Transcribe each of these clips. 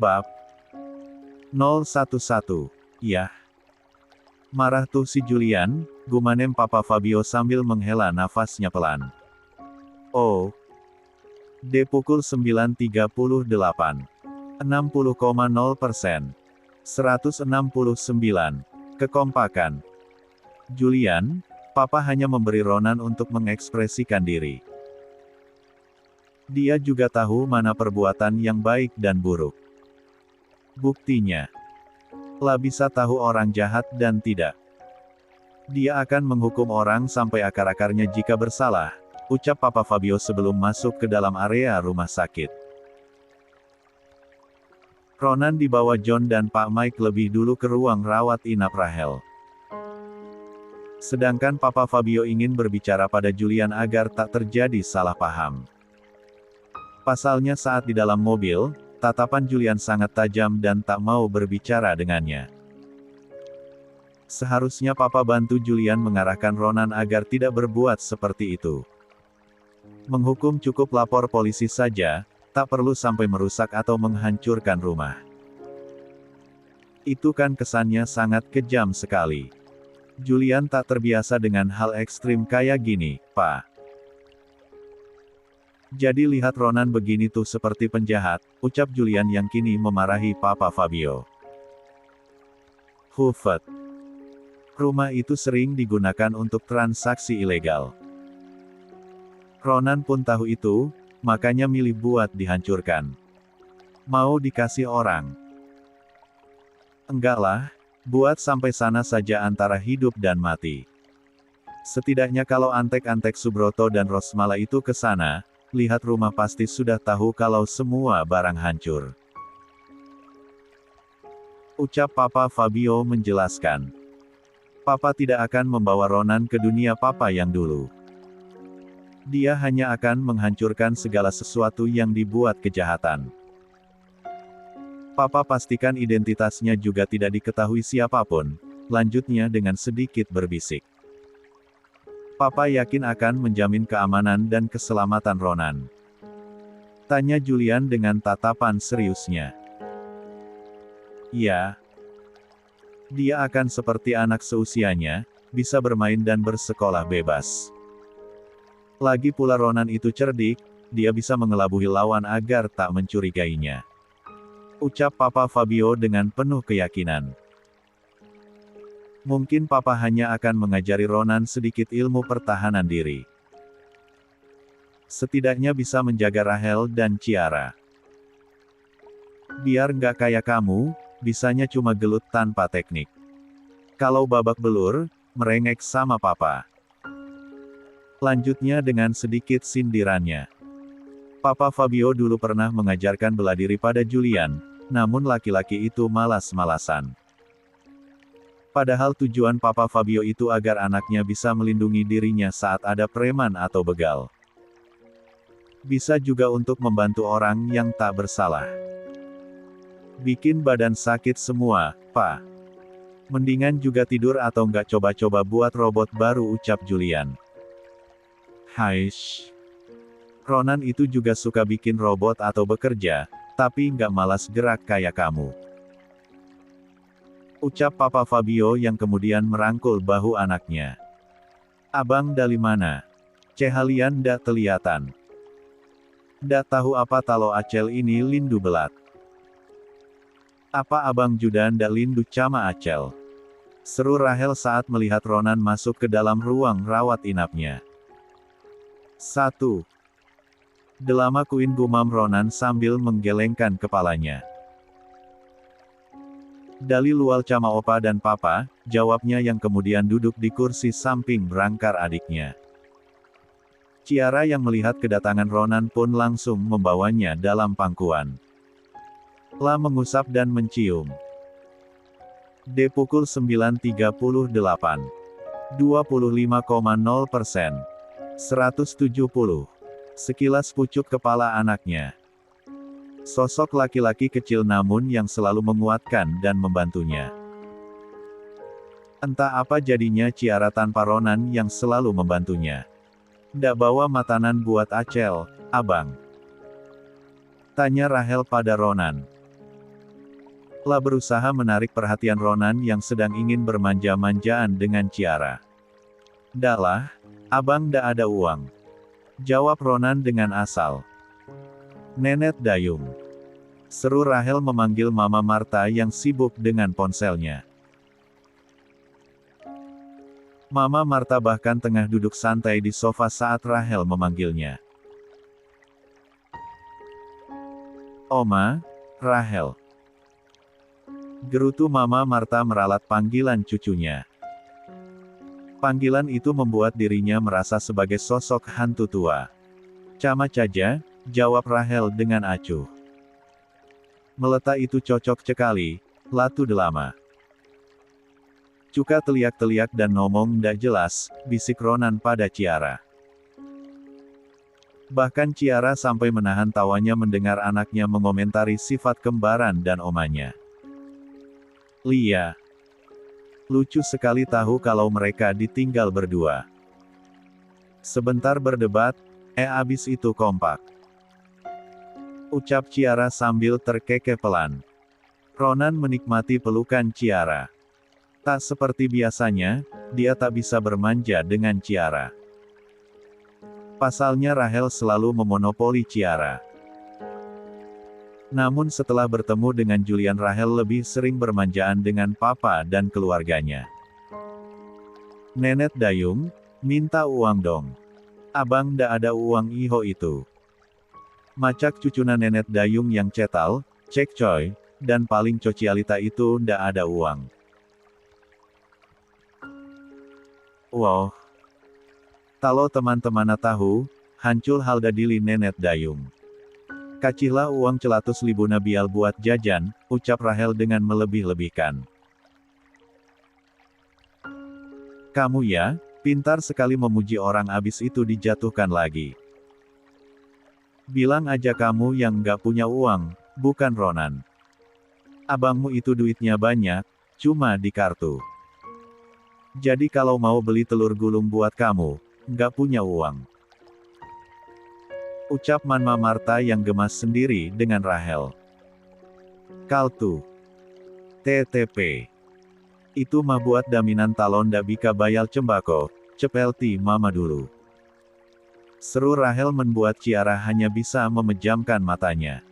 Bab 011. Yah. Marah tuh si Julian, gumanem Papa Fabio sambil menghela nafasnya pelan. Oh. D pukul 9.38. 60,0%. 169. Kekompakan. Julian, Papa hanya memberi Ronan untuk mengekspresikan diri. Dia juga tahu mana perbuatan yang baik dan buruk. Buktinya, La bisa tahu orang jahat dan tidak. Dia akan menghukum orang sampai akar-akarnya jika bersalah, ucap Papa Fabio sebelum masuk ke dalam area rumah sakit. Ronan dibawa John dan Pak Mike lebih dulu ke ruang rawat inap Rahel. Sedangkan Papa Fabio ingin berbicara pada Julian agar tak terjadi salah paham. Pasalnya saat di dalam mobil, tatapan Julian sangat tajam dan tak mau berbicara dengannya. Seharusnya Papa bantu Julian mengarahkan Ronan agar tidak berbuat seperti itu. Menghukum cukup lapor polisi saja, tak perlu sampai merusak atau menghancurkan rumah. Itu kan kesannya sangat kejam sekali. Julian tak terbiasa dengan hal ekstrim kayak gini, Pak. Jadi lihat Ronan begini tuh seperti penjahat, ucap Julian yang kini memarahi Papa Fabio. Hufet. Rumah itu sering digunakan untuk transaksi ilegal. Ronan pun tahu itu, makanya milih buat dihancurkan. Mau dikasih orang. Enggak lah, buat sampai sana saja antara hidup dan mati. Setidaknya kalau antek-antek Subroto dan Rosmala itu ke sana, lihat rumah pasti sudah tahu kalau semua barang hancur. Ucap Papa Fabio menjelaskan. Papa tidak akan membawa Ronan ke dunia Papa yang dulu. Dia hanya akan menghancurkan segala sesuatu yang dibuat kejahatan. Papa pastikan identitasnya juga tidak diketahui siapapun, lanjutnya dengan sedikit berbisik. Papa yakin akan menjamin keamanan dan keselamatan Ronan. Tanya Julian dengan tatapan seriusnya. Ya. Dia akan seperti anak seusianya, bisa bermain dan bersekolah bebas. Lagi pula Ronan itu cerdik, dia bisa mengelabui lawan agar tak mencurigainya. Ucap Papa Fabio dengan penuh keyakinan. Mungkin Papa hanya akan mengajari Ronan sedikit ilmu pertahanan diri. Setidaknya bisa menjaga Rahel dan Ciara. Biar nggak kayak kamu, bisanya cuma gelut tanpa teknik. Kalau babak belur, merengek sama Papa. Lanjutnya dengan sedikit sindirannya. Papa Fabio dulu pernah mengajarkan bela diri pada Julian, namun laki-laki itu malas-malasan. Padahal tujuan Papa Fabio itu agar anaknya bisa melindungi dirinya saat ada preman atau begal. Bisa juga untuk membantu orang yang tak bersalah. Bikin badan sakit semua, Pak. Mendingan juga tidur atau nggak coba-coba buat robot baru, ucap Julian. Haish. Ronan itu juga suka bikin robot atau bekerja, tapi nggak malas gerak kayak kamu. Ucap Papa Fabio yang kemudian merangkul bahu anaknya. Abang dari mana? Cehalian ndak kelihatan. Ndak tahu apa talo Acel ini lindu belat. Apa abang Judan ndak lindu cama Acel? Seru Rahel saat melihat Ronan masuk ke dalam ruang rawat inapnya. 1. Delama Kuin, gumam Ronan sambil menggelengkan kepalanya. Dali lual cama opa dan papa, jawabnya yang kemudian duduk di kursi samping berangkar adiknya. Ciara yang melihat kedatangan Ronan pun langsung membawanya dalam pangkuan. La mengusap dan mencium. D pukul 9.38. 25,0%. 170. Sekilas pucuk kepala anaknya. Sosok laki-laki kecil namun yang selalu menguatkan dan membantunya. Entah apa jadinya Ciara tanpa Ronan yang selalu membantunya. Ndak bawa makanan buat Acel, abang? Tanya Rahel pada Ronan. La berusaha menarik perhatian Ronan yang sedang ingin bermanja-manjaan dengan Ciara. "Ndak lah, abang ndak ada uang," jawab Ronan dengan asal. "Nenek Dayung," seru Rahel memanggil Mama Marta yang sibuk dengan ponselnya. Mama Marta bahkan tengah duduk santai di sofa saat Rahel memanggilnya. "Oma, Rahel," gerutu Mama Marta meralat panggilan cucunya. Panggilan itu membuat dirinya merasa sebagai sosok hantu tua. "Cama caja," jawab Rahel dengan acuh. "Meleta itu cocok sekali, latu delama." "Cuka teliak-teliak dan ngomong ndak jelas," bisik Ronan pada Ciara. Bahkan Ciara sampai menahan tawanya mendengar anaknya mengomentari sifat kembaran dan omanya. "Lia, lucu sekali tahu kalau mereka ditinggal berdua." Sebentar berdebat, abis itu kompak, ucap Ciara sambil terkekeh pelan. Ronan menikmati pelukan Ciara. Tak seperti biasanya, dia tak bisa bermanja dengan Ciara. Pasalnya Rahel selalu memonopoli Ciara. Namun setelah bertemu dengan Julian, Rahel lebih sering bermanjaan dengan papa dan keluarganya. "Nenek Dayung, minta uang dong. Abang ndak ada uang iho itu," macak cucuna Nenek Dayung yang cetal, cek coy, dan paling cocialita itu ndak ada uang. "Wow. Talo teman-temana tahu, hancul halda dili Nenek Dayung. Kacihlah uang 100.000 nabial buat jajan," ucap Rahel dengan melebih-lebihkan. "Kamu ya, pintar sekali memuji orang, abis itu dijatuhkan lagi. Bilang aja kamu yang nggak punya uang, bukan Ronan. Abangmu itu duitnya banyak, cuma di kartu. Jadi kalau mau beli telur gulung buat kamu, nggak punya uang," ucap Mama Marta yang gemas sendiri dengan Rahel. "Kaltu. TTP. Itu mah buat daminan talon ndak bika bayal cembako, cepelti mama dulu." Seru Rahel membuat Ciara hanya bisa memejamkan matanya.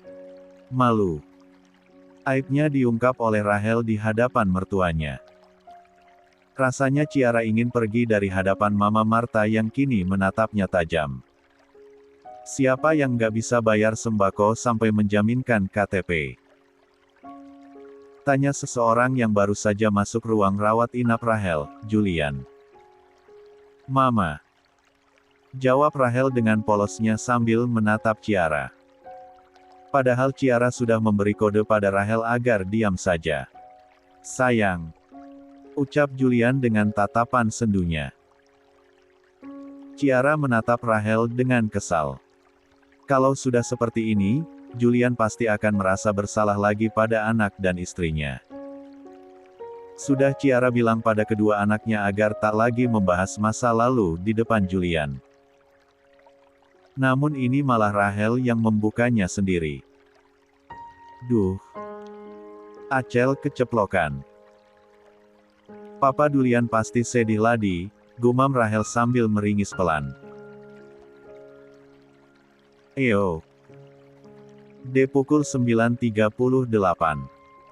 Malu. Aibnya diungkap oleh Rahel di hadapan mertuanya. Rasanya Ciara ingin pergi dari hadapan Mama Marta yang kini menatapnya tajam. Siapa yang nggak bisa bayar sembako sampai menjaminkan KTP? Tanya seseorang yang baru saja masuk ruang rawat inap Rahel, Julian. "Mama," jawab Rahel dengan polosnya sambil menatap Ciara. Padahal Ciara sudah memberi kode pada Rahel agar diam saja. "Sayang," ucap Julian dengan tatapan sendunya. Ciara menatap Rahel dengan kesal. Kalau sudah seperti ini, Julian pasti akan merasa bersalah lagi pada anak dan istrinya. Sudah Ciara bilang pada kedua anaknya agar tak lagi membahas masa lalu di depan Julian. Namun ini malah Rahel yang membukanya sendiri. "Duh. Acel keceplokan. Papa Julian pasti sedih lagi," gumam Rahel sambil meringis pelan. "Eo. D pukul 9.38.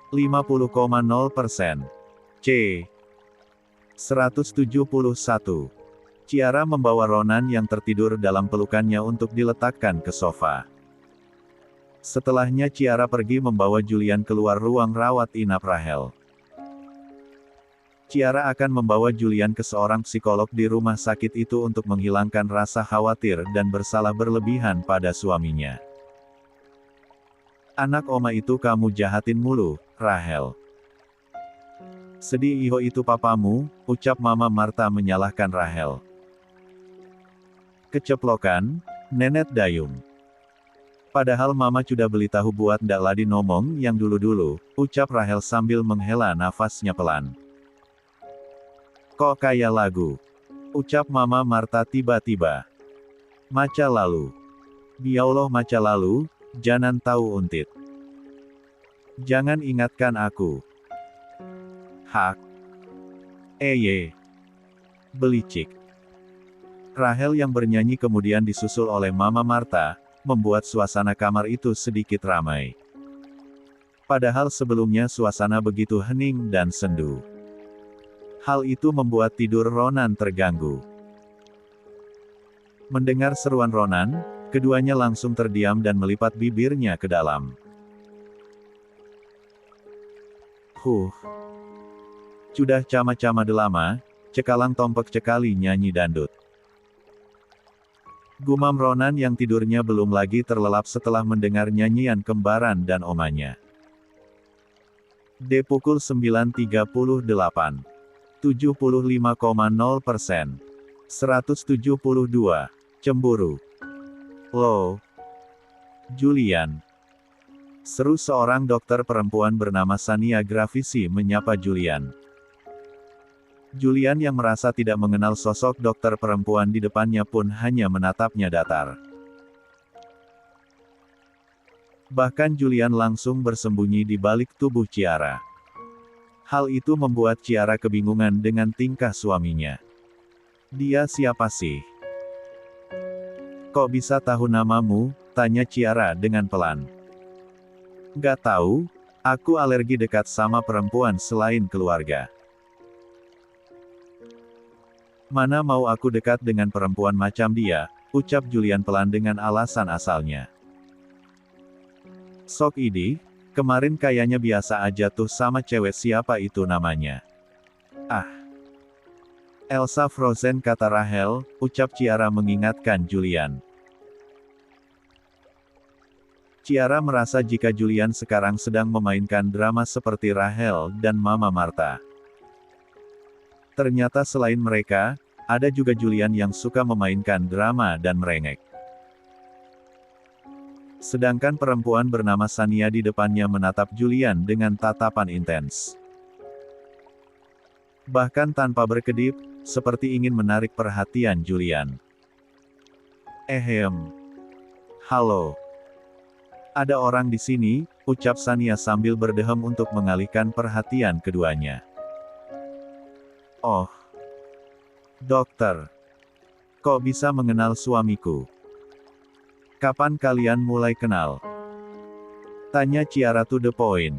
50,0%. C. 171. Ciara membawa Ronan yang tertidur dalam pelukannya untuk diletakkan ke sofa. Setelahnya Ciara pergi membawa Julian keluar ruang rawat inap Rahel. Ciara akan membawa Julian ke seorang psikolog di rumah sakit itu untuk menghilangkan rasa khawatir dan bersalah berlebihan pada suaminya. "Anak oma itu kamu jahatin mulu, Rahel. Sedih iho itu papamu," ucap Mama Marta menyalahkan Rahel. "Keceplokan, Nenek Dayung. Padahal Mama sudah beli tahu buat ndak ladi nomong yang dulu-dulu," ucap Rahel sambil menghela nafasnya pelan. "Kok kayak lagu?" ucap Mama Marta tiba-tiba. "Maca lalu. Biauloh maca lalu, janan tahu untit." Jangan ingatkan aku. Hak. Belicik. Rahel yang bernyanyi kemudian disusul oleh Mama Marta, membuat suasana kamar itu sedikit ramai. Padahal sebelumnya suasana begitu hening dan sendu. Hal itu membuat tidur Ronan terganggu. Mendengar seruan Ronan, keduanya langsung terdiam dan melipat bibirnya ke dalam. Sudah cama-cama delama, cekalang tompek cekali nyanyi dandut. Gumam Ronan yang tidurnya belum lagi terlelap setelah mendengar nyanyian kembaran dan omanya. Pukul 9.38. 75,0%. 172. Cemburu. Lo. Julian. Seru seorang dokter perempuan bernama Sania Gravisi menyapa Julian. Julian yang merasa tidak mengenal sosok dokter perempuan di depannya pun hanya menatapnya datar. Bahkan Julian langsung bersembunyi di balik tubuh Ciara. Hal itu membuat Ciara kebingungan dengan tingkah suaminya. Dia siapa sih? Kok bisa tahu namamu? Tanya Ciara dengan pelan. Gak tahu, aku alergi dekat sama perempuan selain keluarga. Mana mau aku dekat dengan perempuan macam dia, ucap Julian pelan dengan alasan asalnya. Sok idi, kemarin kayaknya biasa aja tuh sama cewek siapa itu namanya. Ah. Elsa Frozen kata Rahel, ucap Ciara mengingatkan Julian. Ciara merasa jika Julian sekarang sedang memainkan drama seperti Rahel dan Mama Marta. Ternyata selain mereka, ada juga Julian yang suka memainkan drama dan merengek. Sedangkan perempuan bernama Sania di depannya menatap Julian dengan tatapan intens. Bahkan tanpa berkedip, seperti ingin menarik perhatian Julian. Halo. Ada orang di sini, ucap Sania sambil berdehem untuk mengalihkan perhatian keduanya. Oh. Dokter. Kok bisa mengenal suamiku? Kapan kalian mulai kenal? Tanya Ciara to the point.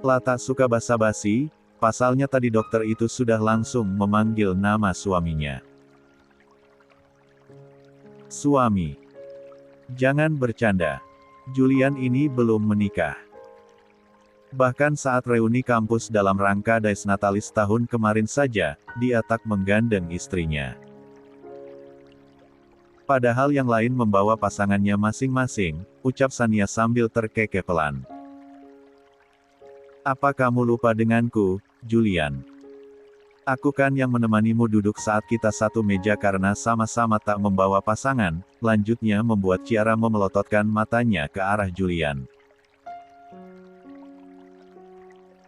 Lah tak suka basa-basi, pasalnya tadi dokter itu sudah langsung memanggil nama suaminya. Suami. Jangan bercanda. Julian ini belum menikah. Bahkan saat reuni kampus dalam rangka Dies Natalis tahun kemarin saja, dia tak menggandeng istrinya. Padahal yang lain membawa pasangannya masing-masing, ucap Sania sambil terkekeh pelan. Apa kamu lupa denganku, Julian? Aku kan yang menemanimu duduk saat kita satu meja karena sama-sama tak membawa pasangan, lanjutnya membuat Ciara memelototkan matanya ke arah Julian.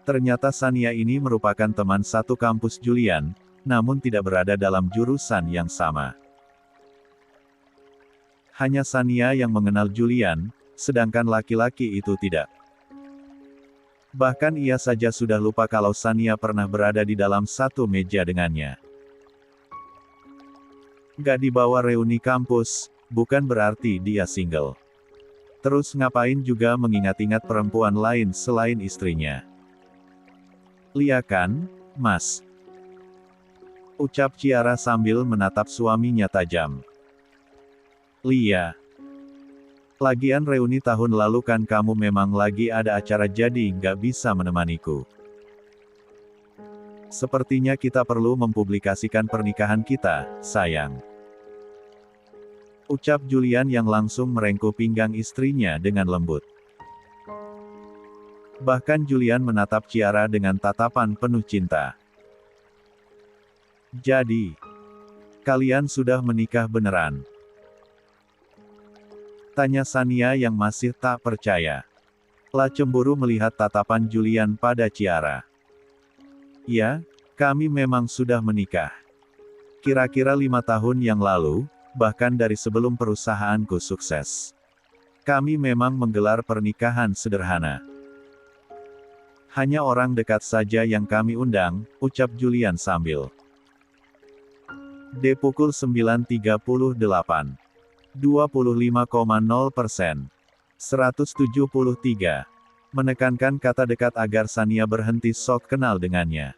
Ternyata Sania ini merupakan teman satu kampus Julian, namun tidak berada dalam jurusan yang sama. Hanya Sania yang mengenal Julian, sedangkan laki-laki itu tidak. Bahkan ia saja sudah lupa kalau Sania pernah berada di dalam satu meja dengannya. Gak dibawa reuni kampus, bukan berarti dia single. Terus ngapain juga mengingat-ingat perempuan lain selain istrinya? Lia kan, Mas? Ucap Ciara sambil menatap suaminya tajam. Lia. Lagian reuni tahun lalu kan kamu memang lagi ada acara jadi nggak bisa menemaniku. Sepertinya kita perlu mempublikasikan pernikahan kita, sayang. Ucap Julian yang langsung merengkuh pinggang istrinya dengan lembut. Bahkan Julian menatap Ciara dengan tatapan penuh cinta. Jadi, kalian sudah menikah beneran? Tanya Sania yang masih tak percaya. Lah cemburu melihat tatapan Julian pada Ciara. Ya, kami memang sudah menikah. Kira-kira 5 tahun yang lalu, bahkan dari sebelum perusahaanku sukses. Kami memang menggelar pernikahan sederhana. Hanya orang dekat saja yang kami undang, ucap Julian sambil. Pukul 9.38. 25,0%. 173. Menekankan kata dekat agar Sania berhenti sok kenal dengannya.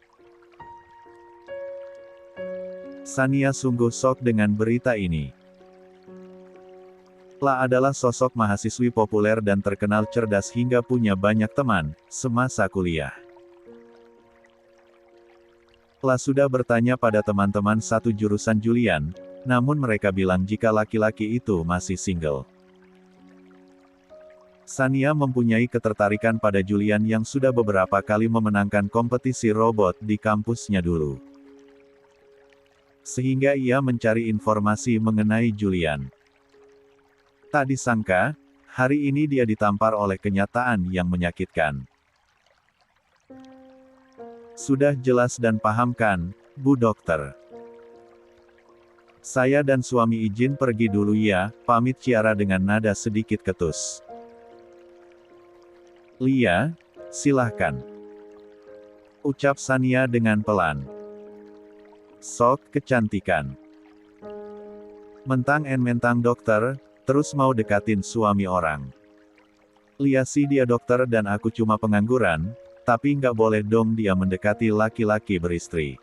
Sania sungguh sok dengan berita ini. La adalah sosok mahasiswi populer dan terkenal cerdas hingga punya banyak teman, semasa kuliah. La sudah bertanya pada teman-teman satu jurusan Julian, namun mereka bilang jika laki-laki itu masih single. Sania mempunyai ketertarikan pada Julian yang sudah beberapa kali memenangkan kompetisi robot di kampusnya dulu. Sehingga ia mencari informasi mengenai Julian. Tak disangka, hari ini dia ditampar oleh kenyataan yang menyakitkan. Sudah jelas dan paham kan, Bu Dokter? Saya dan suami izin pergi dulu ya, pamit Ciara dengan nada sedikit ketus. Lia, silahkan. Ucap Sania dengan pelan. Sok kecantikan. Mentang-mentang dokter, terus mau dekatin suami orang. Lia sih dia dokter dan aku cuma pengangguran, tapi nggak boleh dong dia mendekati laki-laki beristri.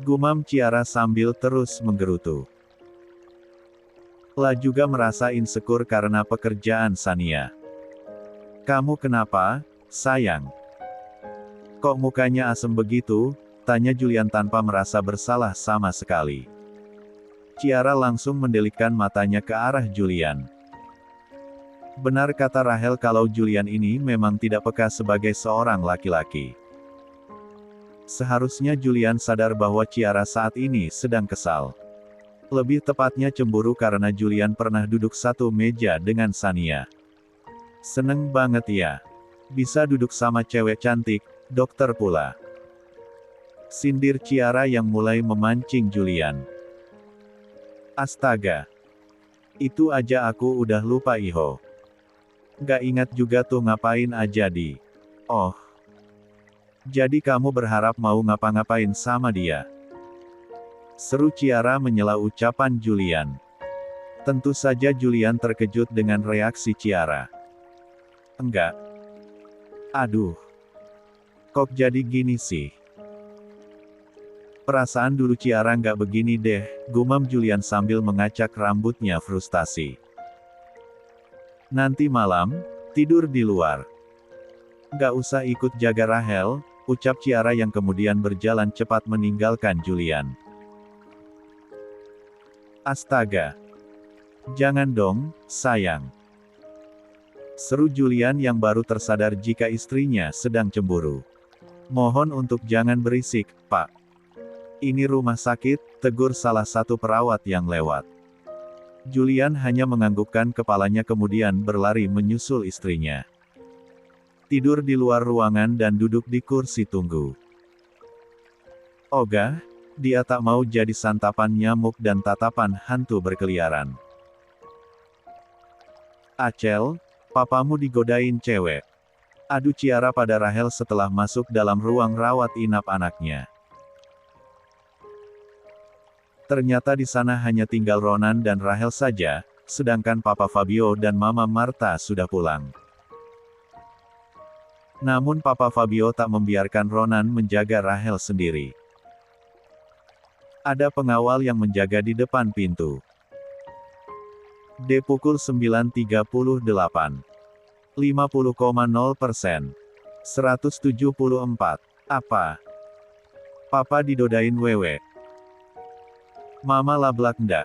Gumam Ciara sambil terus menggerutu. La juga merasa insecure karena pekerjaan Sania. Kamu kenapa, sayang? Kok mukanya asem begitu? Tanya Julian tanpa merasa bersalah sama sekali. Ciara langsung mendelikkan matanya ke arah Julian. Benar kata Rahel kalau Julian ini memang tidak peka sebagai seorang laki-laki. Seharusnya Julian sadar bahwa Ciara saat ini sedang kesal. Lebih tepatnya cemburu karena Julian pernah duduk satu meja dengan Sania. Seneng banget ya. Bisa duduk sama cewek cantik, dokter pula. Sindir Ciara yang mulai memancing Julian. Astaga. Itu aja aku udah lupa Iho. Gak ingat juga tuh ngapain aja di. Oh. Jadi kamu berharap mau ngapa-ngapain sama dia? Seru Ciara menyela ucapan Julian. Tentu saja Julian terkejut dengan reaksi Ciara. Enggak. Aduh. Kok jadi gini sih? Perasaan dulu Ciara nggak begini deh, gumam Julian sambil mengacak rambutnya frustasi. Nanti malam, tidur di luar. Nggak usah ikut jaga Rahel, ucap Ciara yang kemudian berjalan cepat meninggalkan Julian. Astaga. Jangan dong, sayang. Seru Julian yang baru tersadar jika istrinya sedang cemburu. Mohon untuk jangan berisik, Pak. Ini rumah sakit, tegur salah satu perawat yang lewat. Julian hanya menganggukkan kepalanya kemudian berlari menyusul istrinya. Tidur di luar ruangan dan duduk di kursi tunggu. Ogah, dia tak mau jadi santapan nyamuk dan tatapan hantu berkeliaran. Acel, papamu digodain cewek. Adu Ciara pada Rahel setelah masuk dalam ruang rawat inap anaknya. Ternyata di sana hanya tinggal Ronan dan Rahel saja, sedangkan Papa Fabio dan Mama Marta sudah pulang. Namun Papa Fabio tak membiarkan Ronan menjaga Rahel sendiri. Ada pengawal yang menjaga di depan pintu. Pukul 9.38. 50,0%. 174. Apa? Papa didodain wewe. Mama lablak ndak.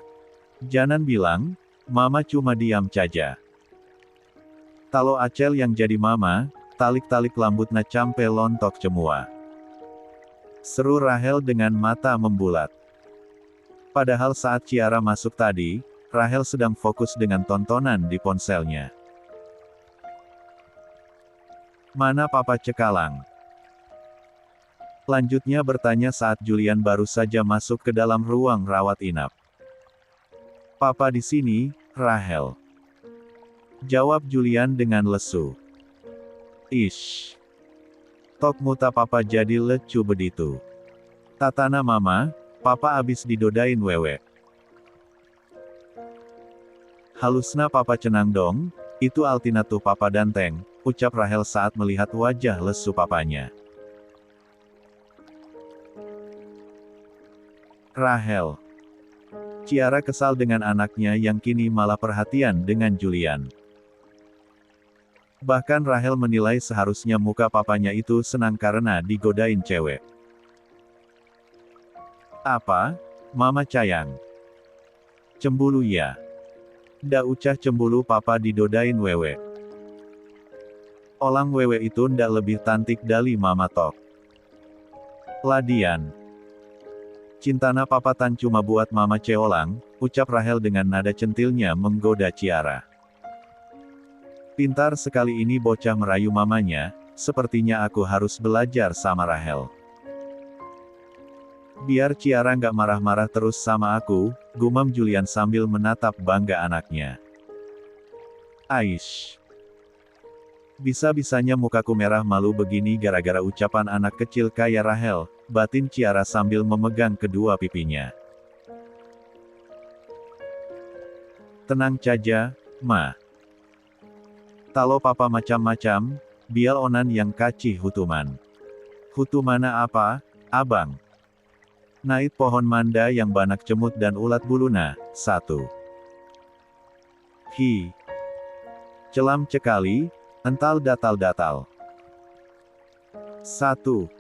Jangan bilang, Mama cuma diam saja. Talo Acel yang jadi mama, talik-talik lambutna campe lontok cemua. Seru Rahel dengan mata membulat. Padahal saat Ciara masuk tadi, Rahel sedang fokus dengan tontonan di ponselnya. Mana Papa Cekalang? Lanjutnya bertanya saat Julian baru saja masuk ke dalam ruang rawat inap. Papa di sini, Rahel. Jawab Julian dengan lesu. Ish. Tok muta papa jadi lecu begitu. Tatana mama, papa abis didodain wewe. Halusna papa cenang dong, itu Altina tuh papa danteng, ucap Rahel saat melihat wajah lesu papanya. Rahel. Ciara kesal dengan anaknya yang kini malah perhatian dengan Julian. Bahkan Rahel menilai seharusnya muka papanya itu senang karena digodain cewek. Apa? Mama cayang. Cemburu ya? Ndak ucah cemburu papa didodain wewe. Olang wewe itu ndak lebih cantik dari mama tok. Ladian. Cintana papa tan cuma buat mama ceolang, ucap Rahel dengan nada centilnya menggoda Ciara. Pintar sekali ini bocah merayu mamanya, sepertinya aku harus belajar sama Rahel. Biar Ciara nggak marah-marah terus sama aku, gumam Julian sambil menatap bangga anaknya. Aish. Bisa-bisanya mukaku merah malu begini gara-gara ucapan anak kecil kayak Rahel, batin Ciara sambil memegang kedua pipinya. Tenang saja, Ma. Talo papa macam-macam, bial onan yang kacih hutuman. Hutumana apa, abang? Nait pohon manda yang banak cemut dan ulat buluna, 1. Hi. Celam cekali, ental datal-datal. 1.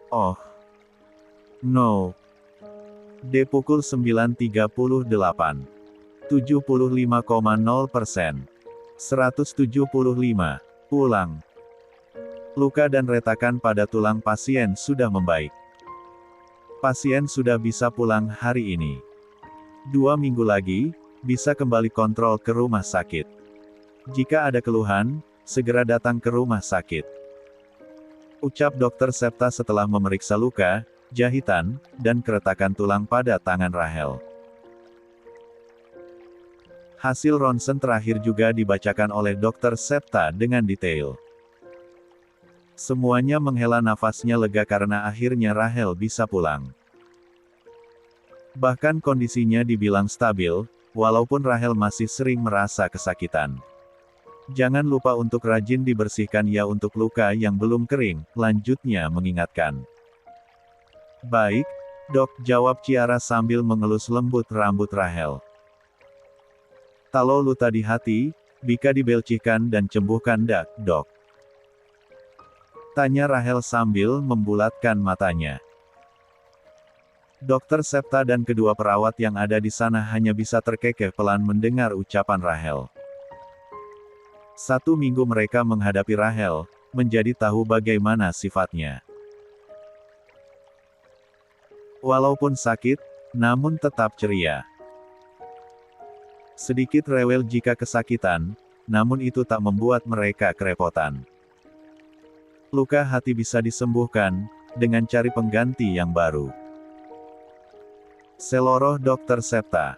Oh. No. D pukul 9.38. 75,0%. 175. Pulang. Luka dan retakan pada tulang pasien sudah membaik. Pasien sudah bisa pulang hari ini. 2 minggu lagi, bisa kembali kontrol ke rumah sakit. Jika ada keluhan, segera datang ke rumah sakit. Ucap Dokter Septa setelah memeriksa luka, jahitan, dan keretakan tulang pada tangan Rahel. Hasil ronsen terakhir juga dibacakan oleh Dokter Septa dengan detail. Semuanya menghela nafasnya lega karena akhirnya Rahel bisa pulang. Bahkan kondisinya dibilang stabil, walaupun Rahel masih sering merasa kesakitan. Jangan lupa untuk rajin dibersihkan ya untuk luka yang belum kering, lanjutnya mengingatkan. Baik, dok, jawab Ciara sambil mengelus lembut rambut Rahel. Talo luta di hati, bika dibelcikan dan cembuhkan dak, dok. Tanya Rahel sambil membulatkan matanya. Dokter Septa dan kedua perawat yang ada di sana hanya bisa terkekeh pelan mendengar ucapan Rahel. 1 minggu mereka menghadapi Rahel, menjadi tahu bagaimana sifatnya. Walaupun sakit, namun tetap ceria. Sedikit rewel jika kesakitan, namun itu tak membuat mereka kerepotan. Luka hati bisa disembuhkan, dengan cari pengganti yang baru. Seloroh Dokter Septa.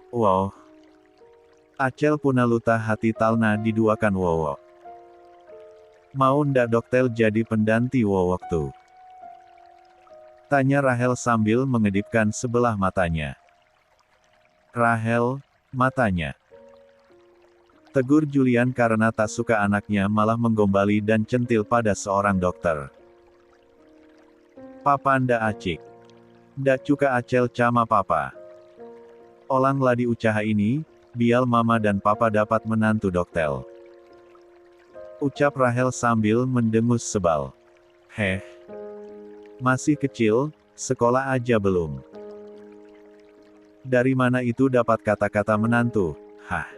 Wow. Acel puna luta hati talna diduakan wowo. Mau ndak dokter jadi pendanti wowok tuh? Tanya Rahel sambil mengedipkan sebelah matanya. Rahel, matanya. Tegur Julian karena tak suka anaknya malah menggombali dan centil pada seorang dokter. Papa ndak acik. Ndak cuka acel cama papa. Olang ladi ucaha ini, bial mama dan papa dapat menantu dokter. Ucap Rahel sambil mendengus sebal. Heh. Masih kecil, sekolah aja belum. Dari mana itu dapat kata-kata menantu, hah?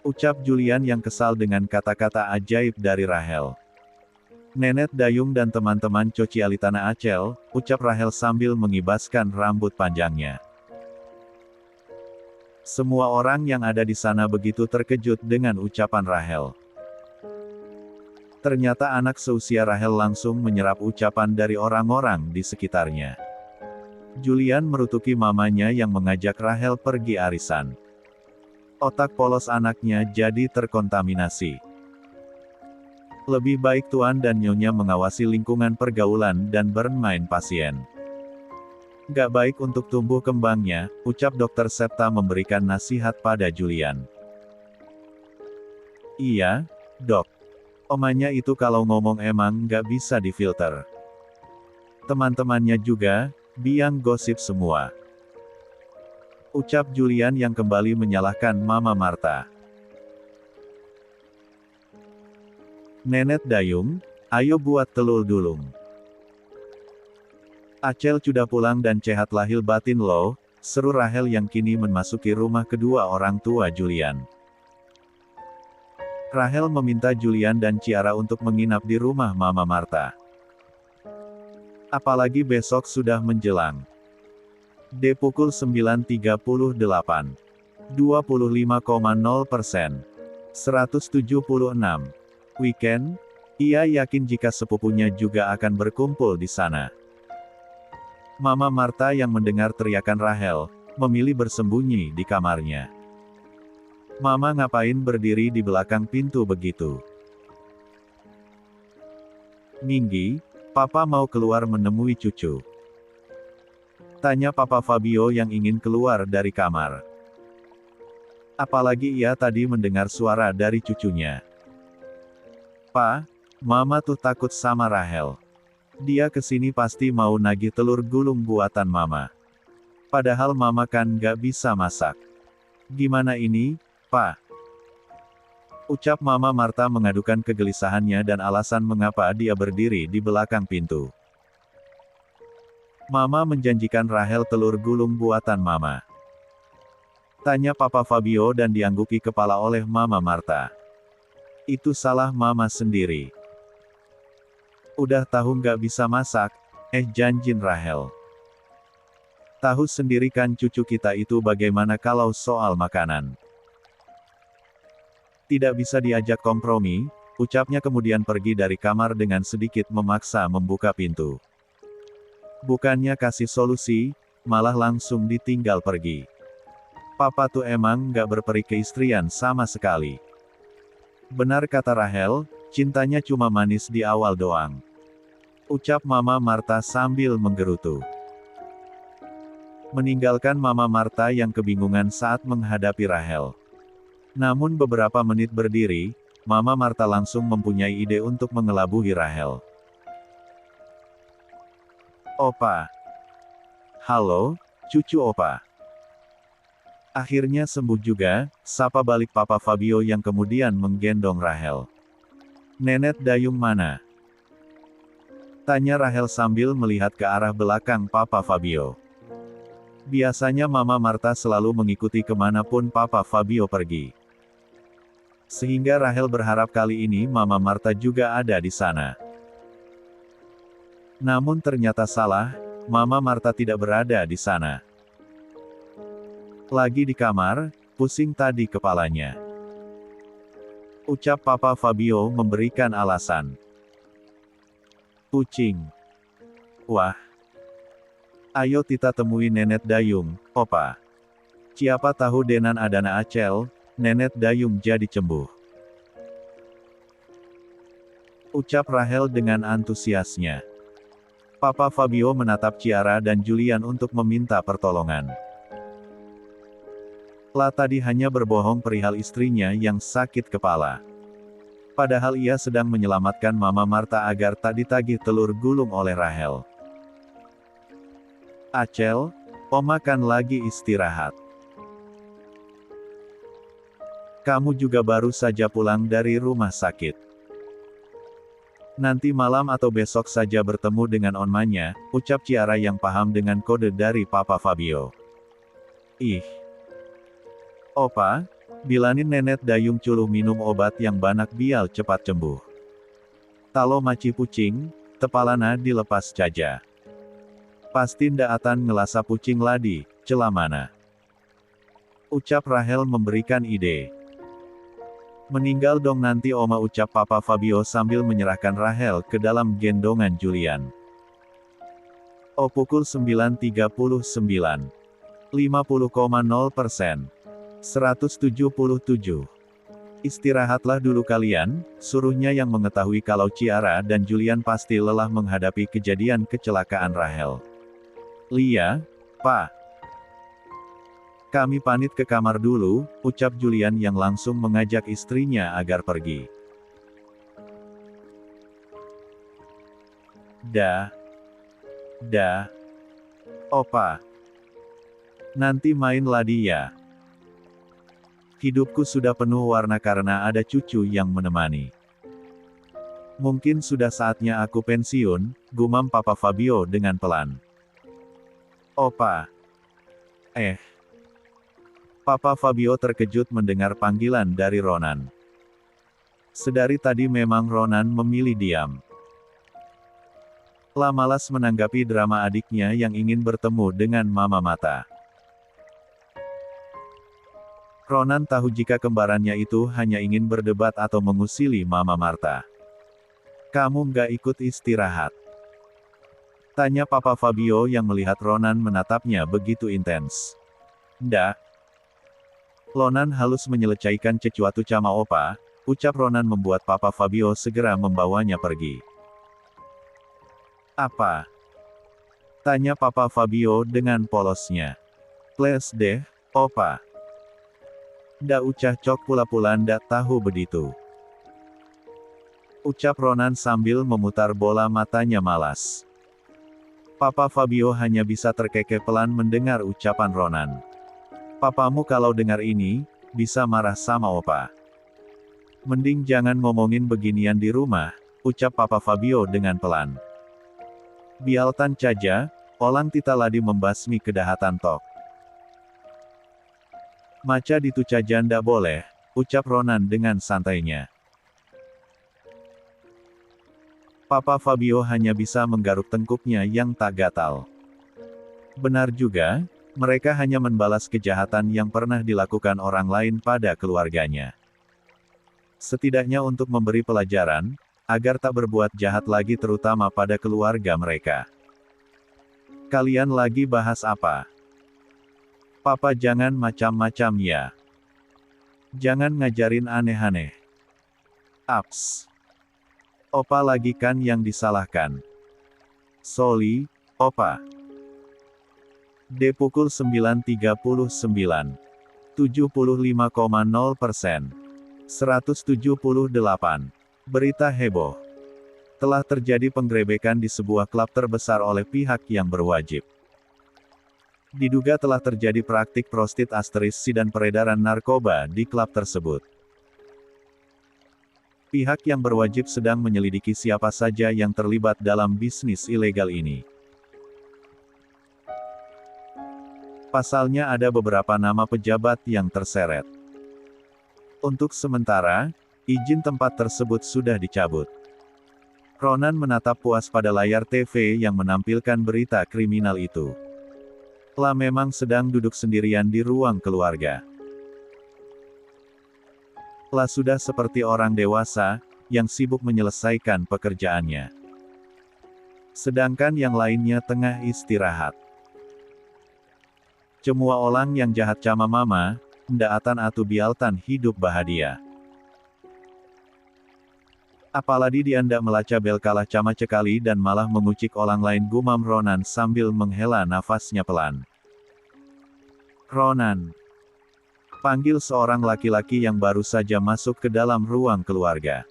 Ucap Julian yang kesal dengan kata-kata ajaib dari Rahel. Nenek Dayung dan teman-teman coci alitana acel, ucap Rahel sambil mengibaskan rambut panjangnya. Semua orang yang ada di sana begitu terkejut dengan ucapan Rahel. Ternyata anak seusia Rahel langsung menyerap ucapan dari orang-orang di sekitarnya. Julian merutuki mamanya yang mengajak Rahel pergi arisan. Otak polos anaknya jadi terkontaminasi. Lebih baik Tuan dan Nyonya mengawasi lingkungan pergaulan dan bermain pasien. Gak baik untuk tumbuh kembangnya, ucap Dokter Septa memberikan nasihat pada Julian. Iya, dok. Omanya itu kalau ngomong emang gak bisa difilter. Teman-temannya juga, biang gosip semua. Ucap Julian yang kembali menyalahkan Mama Marta. Nenek Dayung, ayo buat telur dulung. Acel sudah pulang dan sehat lahir batin loh, seru Rahel yang kini memasuki rumah kedua orang tua Julian. Rahel meminta Julian dan Ciara untuk menginap di rumah Mama Marta. Apalagi besok sudah menjelang. D pukul 9.38. 25,0%. 176. Weekend, ia yakin jika sepupunya juga akan berkumpul di sana. Mama Marta yang mendengar teriakan Rahel, memilih bersembunyi di kamarnya. Mama ngapain berdiri di belakang pintu begitu? Minggi, Papa mau keluar menemui cucu. Tanya Papa Fabio yang ingin keluar dari kamar. Apalagi ia tadi mendengar suara dari cucunya. Pa, Mama tuh takut sama Rahel. Dia kesini pasti mau nagih telur gulung buatan Mama. Padahal Mama kan gak bisa masak. Gimana ini, Pa? Ucap Mama Marta mengadukan kegelisahannya dan alasan mengapa dia berdiri di belakang pintu. Mama menjanjikan Rahel telur gulung buatan Mama. Tanya Papa Fabio dan diangguki kepala oleh Mama Marta. Itu salah Mama sendiri. Udah tahu nggak bisa masak, janjin Rahel. Tahu sendiri kan cucu kita itu bagaimana kalau soal makanan. Tidak bisa diajak kompromi, ucapnya kemudian pergi dari kamar dengan sedikit memaksa membuka pintu. Bukannya kasih solusi, malah langsung ditinggal pergi. Papa tuh emang nggak berperi keistrian sama sekali. Benar kata Rahel, cintanya cuma manis di awal doang. Ucap Mama Marta sambil menggerutu. Meninggalkan Mama Marta yang kebingungan saat menghadapi Rahel. Namun beberapa menit berdiri, Mama Marta langsung mempunyai ide untuk mengelabui Rahel. Opa. Halo, cucu Opa. Akhirnya sembuh juga, sapa balik Papa Fabio yang kemudian menggendong Rahel. Nenek Dayung mana? Tanya Rahel sambil melihat ke arah belakang Papa Fabio. Biasanya Mama Marta selalu mengikuti kemanapun Papa Fabio pergi. Sehingga Rahel berharap kali ini Mama Marta juga ada di sana. Namun ternyata salah, Mama Marta tidak berada di sana. Lagi di kamar, pusing tadi kepalanya. Ucap Papa Fabio memberikan alasan. Kucing. Wah. Ayo kita temui Nenek Dayung, Opa. Siapa tahu denan adana Acel, Nenek Dayung jadi cembuh. Ucap Rahel dengan antusiasnya. Papa Fabio menatap Ciara dan Julian untuk meminta pertolongan. Lah tadi hanya berbohong perihal istrinya yang sakit kepala. Padahal ia sedang menyelamatkan Mama Marta agar tak ditagih telur gulung oleh Rahel. Acel, Oma kan lagi istirahat. Kamu juga baru saja pulang dari rumah sakit. Nanti malam atau besok saja bertemu dengan onmanya, ucap Ciara yang paham dengan kode dari Papa Fabio. Ih. Opa, bilanin Nenek Dayung culuh minum obat yang banak bial cepat sembuh. Talo maci pucing, tepalana dilepas caja. Pasti ndak atan ngelasa pucing ladi, celamana. Ucap Rahel memberikan ide. Meninggal dong nanti Oma, ucap Papa Fabio sambil menyerahkan Rahel ke dalam gendongan Julian. Oh pukul 9.39. 50,0%. 177. Istirahatlah dulu kalian, suruhnya yang mengetahui kalau Ciara dan Julian pasti lelah menghadapi kejadian kecelakaan Rahel. Lia, Pak. Kami pamit ke kamar dulu, ucap Julian yang langsung mengajak istrinya agar pergi. Opa. Nanti main lagi ya. Hidupku sudah penuh warna karena ada cucu yang menemani. Mungkin sudah saatnya aku pensiun, gumam Papa Fabio dengan pelan. Opa. Papa Fabio terkejut mendengar panggilan dari Ronan. Sedari tadi memang Ronan memilih diam. Malas menanggapi drama adiknya yang ingin bertemu dengan Mama Mata. Ronan tahu jika kembarannya itu hanya ingin berdebat atau mengusili Mama Marta. Kamu nggak ikut istirahat? Tanya Papa Fabio yang melihat Ronan menatapnya begitu intens. Ndak. Ronan halus menyelesaikan sesuatu sama Opa, ucap Ronan membuat Papa Fabio segera membawanya pergi. Apa? Tanya Papa Fabio dengan polosnya. Please deh, Opa. Ndak ucah cok pula-pula ndak tahu begitu. Ucap Ronan sambil memutar bola matanya malas. Papa Fabio hanya bisa terkekeh pelan mendengar ucapan Ronan. Papamu kalau dengar ini, bisa marah sama Opa. Mending jangan ngomongin beginian di rumah, ucap Papa Fabio dengan pelan. Bialtan caja, olang tita ladi membasmi kedahatan tok. Maca ditu caja ndak boleh, ucap Ronan dengan santainya. Papa Fabio hanya bisa menggaruk tengkuknya yang tak gatal. Benar juga, mereka hanya membalas kejahatan yang pernah dilakukan orang lain pada keluarganya. Setidaknya untuk memberi pelajaran, agar tak berbuat jahat lagi terutama pada keluarga mereka. Kalian lagi bahas apa? Papa jangan macam-macam ya. Jangan ngajarin aneh-aneh. Aps. Opa lagi kan yang disalahkan. Sorry, Opa. D pukul 9.39. 75,0%. 178. Berita heboh. Telah terjadi penggerebekan di sebuah klub terbesar oleh pihak yang berwajib. Diduga telah terjadi praktik prostitusi dan peredaran narkoba di klub tersebut. Pihak yang berwajib sedang menyelidiki siapa saja yang terlibat dalam bisnis ilegal ini. Pasalnya ada beberapa nama pejabat yang terseret. Untuk sementara, izin tempat tersebut sudah dicabut. Ronan menatap puas pada layar TV yang menampilkan berita kriminal itu. Memang sedang duduk sendirian di ruang keluarga. Sudah seperti orang dewasa, yang sibuk menyelesaikan pekerjaannya. Sedangkan yang lainnya tengah istirahat. Cemua orang yang jahat cama mama, ndak atan atu bialtan hidup bahagia. Apalagi dia ndak melacak bel kalah cama cekali dan malah mengucik orang lain gumam Ronan sambil menghela nafasnya pelan. Ronan. Panggil seorang laki-laki yang baru saja masuk ke dalam ruang keluarga.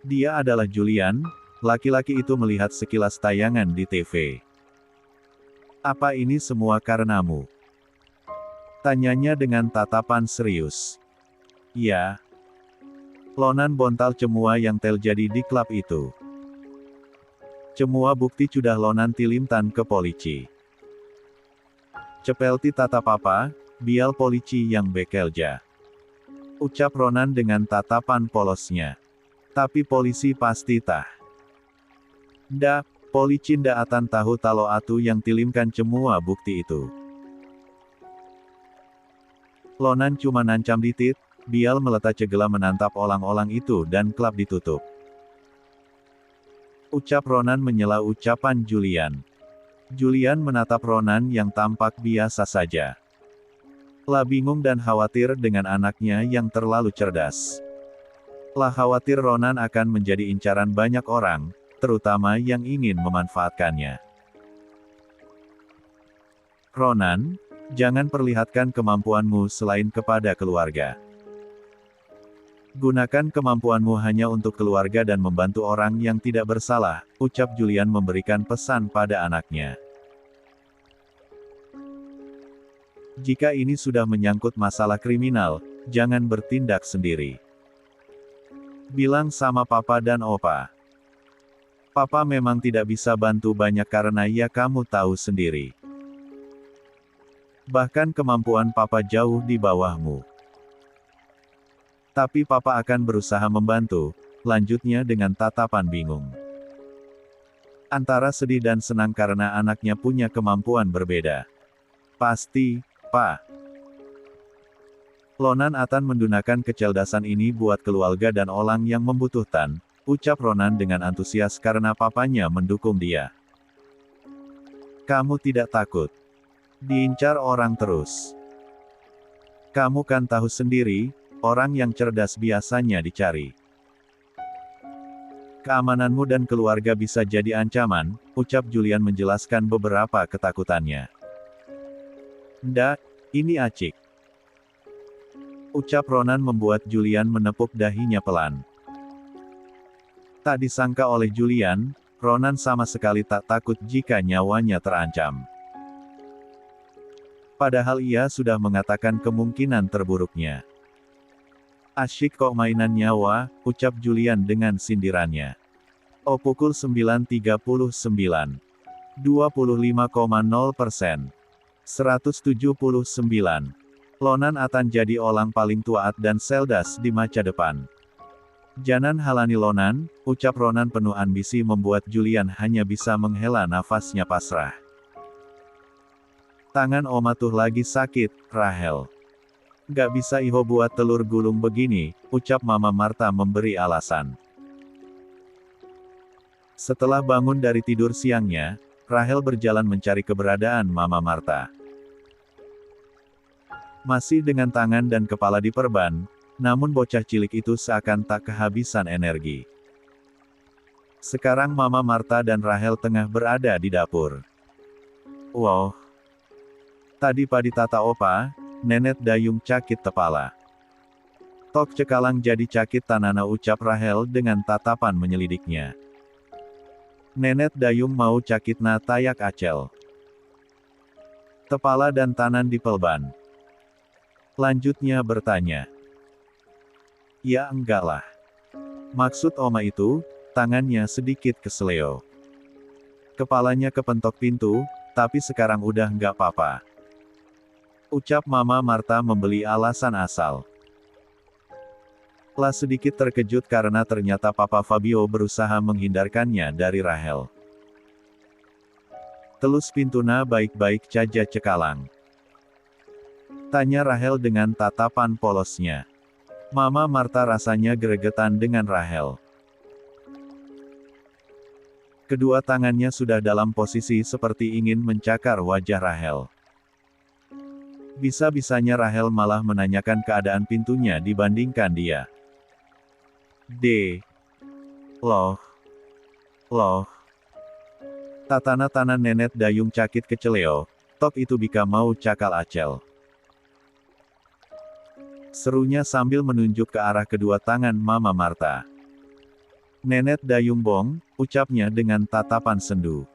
Dia adalah Julian, laki-laki itu melihat sekilas tayangan di TV. Apa ini semua karenamu? Tanyanya dengan tatapan serius. Ya. Ronan bontal cemua yang terjadi di klub itu. Cemua bukti sudah Ronan tilimtan ke polisi. Cepelti tatap apa, bial polisi yang bekelja. Ucap Ronan dengan tatapan polosnya. Tapi polisi pasti tah. Ndak, polisi ndak atan tahu talo atu yang tilimkan cemua bukti itu. Ronan cuma nancam ditit, bial meletak cegela menantap olang-olang itu dan klub ditutup. Ucap Ronan menyela ucapan Julian. Julian menatap Ronan yang tampak biasa saja. La bingung dan khawatir dengan anaknya yang terlalu cerdas. La khawatir Ronan akan menjadi incaran banyak orang, terutama yang ingin memanfaatkannya. Ronan, jangan perlihatkan kemampuanmu selain kepada keluarga. Gunakan kemampuanmu hanya untuk keluarga dan membantu orang yang tidak bersalah, ucap Julian memberikan pesan pada anaknya. Jika ini sudah menyangkut masalah kriminal, jangan bertindak sendiri. Bilang sama papa dan opa. Papa memang tidak bisa bantu banyak karena ya kamu tahu sendiri. Bahkan kemampuan papa jauh di bawahmu. Tapi papa akan berusaha membantu, lanjutnya dengan tatapan bingung. Antara sedih dan senang karena anaknya punya kemampuan berbeda. Pasti, Pak. Ronan akan menggunakan kecerdasan ini buat keluarga dan orang yang membutuhkan, ucap Ronan dengan antusias karena papanya mendukung dia. Kamu tidak takut diincar orang terus. Kamu kan tahu sendiri, orang yang cerdas biasanya dicari. Keamananmu dan keluarga bisa jadi ancaman, ucap Julian menjelaskan beberapa ketakutannya. Ndak, ini acik. Ucap Ronan membuat Julian menepuk dahinya pelan. Tak disangka oleh Julian, Ronan sama sekali tak takut jika nyawanya terancam. Padahal ia sudah mengatakan kemungkinan terburuknya. Asyik kok mainan nyawa, ucap Julian dengan sindirannya. Oh pukul 9.39. 25,0%. 179. Ronan akan jadi orang paling tuaat dan cerdas di masa depan. Jangan halani Ronan, ucap Ronan penuh ambisi membuat Julian hanya bisa menghela nafasnya pasrah. Tangan Oma tuh lagi sakit, Rahel. Gak bisa Iho buat telur gulung begini, ucap Mama Marta memberi alasan. Setelah bangun dari tidur siangnya, Rahel berjalan mencari keberadaan Mama Marta. Masih dengan tangan dan kepala diperban, namun bocah cilik itu seakan tak kehabisan energi. Sekarang Mama Marta dan Rahel tengah berada di dapur. Wow. Tadi padi tata opa, Nenek Dayung cakit kepala. Tok cekalang jadi cakit tanana ucap Rahel dengan tatapan menyelidiknya. Nenek Dayung mau cakit na tayak acel. Kepala dan tanan dipelban. Lanjutnya bertanya. Ya enggak lah. Maksud Oma itu, tangannya sedikit keseleo. Kepalanya kepentok pintu, tapi sekarang udah enggak apa-apa. Ucap Mama Marta membeli alasan asal. La sedikit terkejut karena ternyata Papa Fabio berusaha menghindarkannya dari Rahel. Telus pintuna baik-baik caja cekalang. Tanya Rahel dengan tatapan polosnya. Mama Marta rasanya gregetan dengan Rahel. Kedua tangannya sudah dalam posisi seperti ingin mencakar wajah Rahel. Bisa-bisanya Rahel malah menanyakan keadaan pintunya dibandingkan dia. Loh. Tatana-tana Nenek Dayung cakit keceleo, tok itu bika mau cakal acel. Serunya sambil menunjuk ke arah kedua tangan Mama Marta. Nenek Dayung bong, ucapnya dengan tatapan sendu.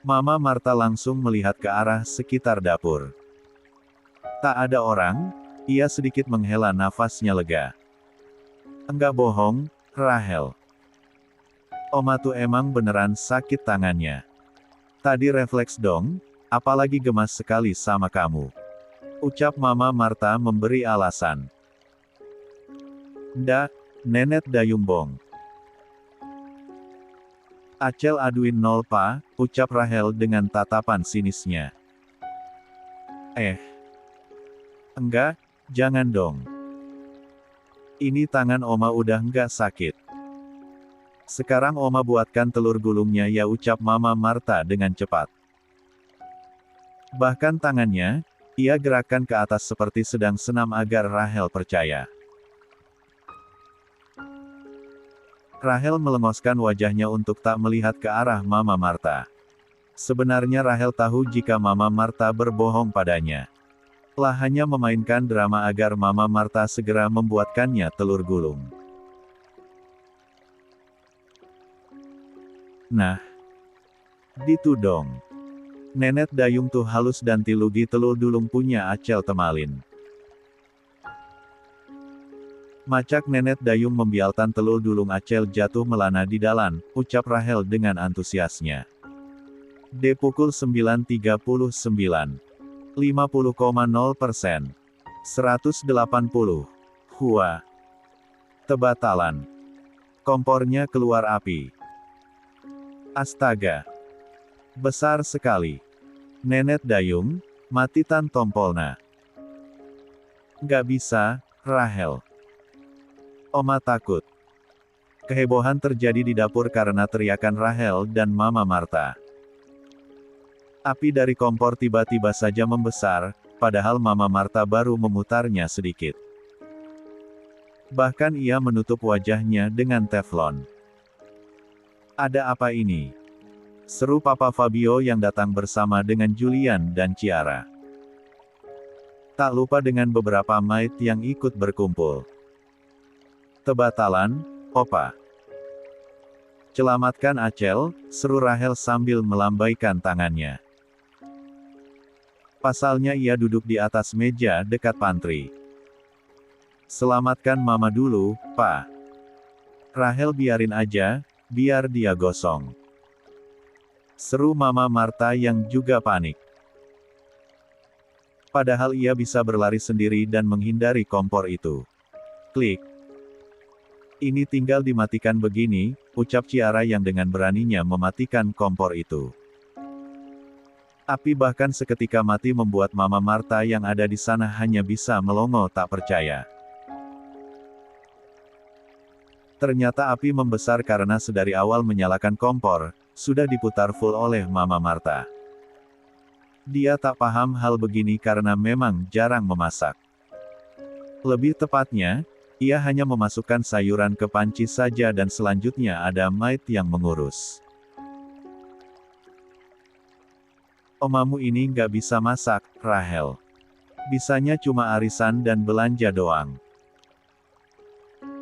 Mama Marta langsung melihat ke arah sekitar dapur. Tak ada orang, ia sedikit menghela nafasnya lega. Enggak bohong, Rahel. Oma tuh emang beneran sakit tangannya. Tadi refleks dong, apalagi gemas sekali sama kamu. Ucap Mama Marta memberi alasan. Ndak, Nenek Dayung bong. Acel aduin nol pa, ucap Rahel dengan tatapan sinisnya. Enggak, jangan dong. Ini tangan Oma udah enggak sakit. Sekarang Oma buatkan telur gulungnya ya, ucap Mama Marta dengan cepat. Bahkan tangannya, ia gerakkan ke atas seperti sedang senam agar Rahel percaya. Rahel melengoskan wajahnya untuk tak melihat ke arah Mama Marta. Sebenarnya Rahel tahu jika Mama Marta berbohong padanya. Lah hanya memainkan drama agar Mama Marta segera membuatkannya telur gulung. Nah, ditu dong. Nenek dayung tuh halus dan tilugi telur dulung punya acel temalin. Macak nenek dayung membialtan telur dulung acel jatuh melana di dalan, ucap Rahel dengan antusiasnya. D pukul 9.39. 50,0%. 180. Hua. Tebatalan. Kompornya keluar api. Astaga. Besar sekali. Nenek dayung, matitan tompolna. Gak bisa, Rahel. Oma takut. Kehebohan terjadi di dapur karena teriakan Rahel dan Mama Marta. Api dari kompor tiba-tiba saja membesar, padahal Mama Marta baru memutarnya sedikit. Bahkan ia menutup wajahnya dengan teflon. Ada apa ini? Seru Papa Fabio yang datang bersama dengan Julian dan Ciara. Tak lupa dengan beberapa maid yang ikut berkumpul. Tebatalan, Opa. Celamatkan Acel, seru Rahel sambil melambaikan tangannya. Pasalnya ia duduk di atas meja dekat pantry. Selamatkan Mama dulu, Pak. Rahel biarin aja, biar dia gosong. Seru Mama Marta yang juga panik. Padahal ia bisa berlari sendiri dan menghindari kompor itu. Klik. Ini tinggal dimatikan begini, ucap Ciara yang dengan beraninya mematikan kompor itu. Api bahkan seketika mati membuat Mama Marta yang ada di sana hanya bisa melongo tak percaya. Ternyata api membesar karena sedari awal menyalakan kompor, sudah diputar full oleh Mama Marta. Dia tak paham hal begini karena memang jarang memasak. Lebih tepatnya, ia hanya memasukkan sayuran ke panci saja dan selanjutnya ada maid yang mengurus. Omamu ini nggak bisa masak, Rahel. Bisanya cuma arisan dan belanja doang.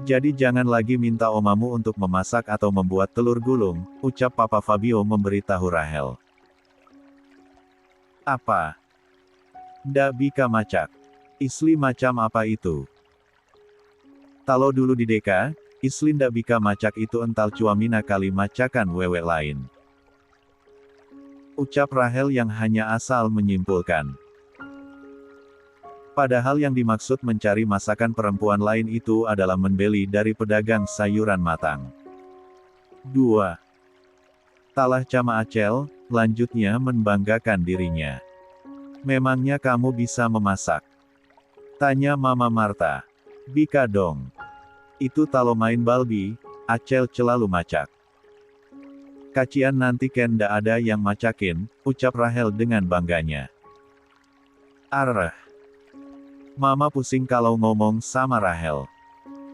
Jadi jangan lagi minta omamu untuk memasak atau membuat telur gulung, ucap Papa Fabio memberitahu Rahel. Apa? Ndak bisa macak. Isli macam apa itu? Talo dulu di deka, Isli ndak bisa macak itu ental cuamina kali macakan wewe lain. Ucap Rahel yang hanya asal menyimpulkan. Padahal yang dimaksud mencari masakan perempuan lain itu adalah membeli dari pedagang sayuran matang. 2. Talah cama Acel, lanjutnya membanggakan dirinya. Memangnya kamu bisa memasak? Tanya Mama Marta. Bika dong. Itu talo main balbi, Acel selalu macak. Kacian nanti ken ndak ada yang macakin, ucap Rahel dengan bangganya. Arreh. Mama pusing kalau ngomong sama Rahel.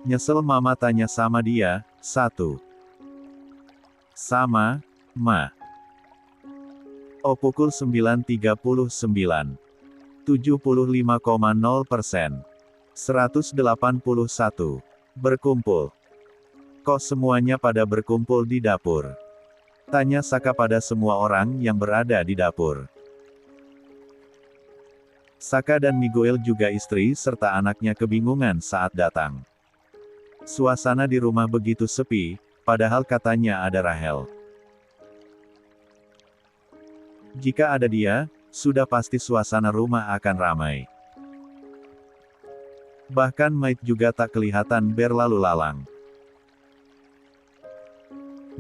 Nyesel Mama tanya sama dia, 1. Sama, Ma. O pukul 9.39. 75,0%. 181. Berkumpul. Kok semuanya pada berkumpul di dapur? Tanya Saka pada semua orang yang berada di dapur. Saka dan Miguel juga istri serta anaknya kebingungan saat datang. Suasana di rumah begitu sepi, padahal katanya ada Rahel. Jika ada dia, sudah pasti suasana rumah akan ramai. Bahkan maid juga tak kelihatan berlalu lalang.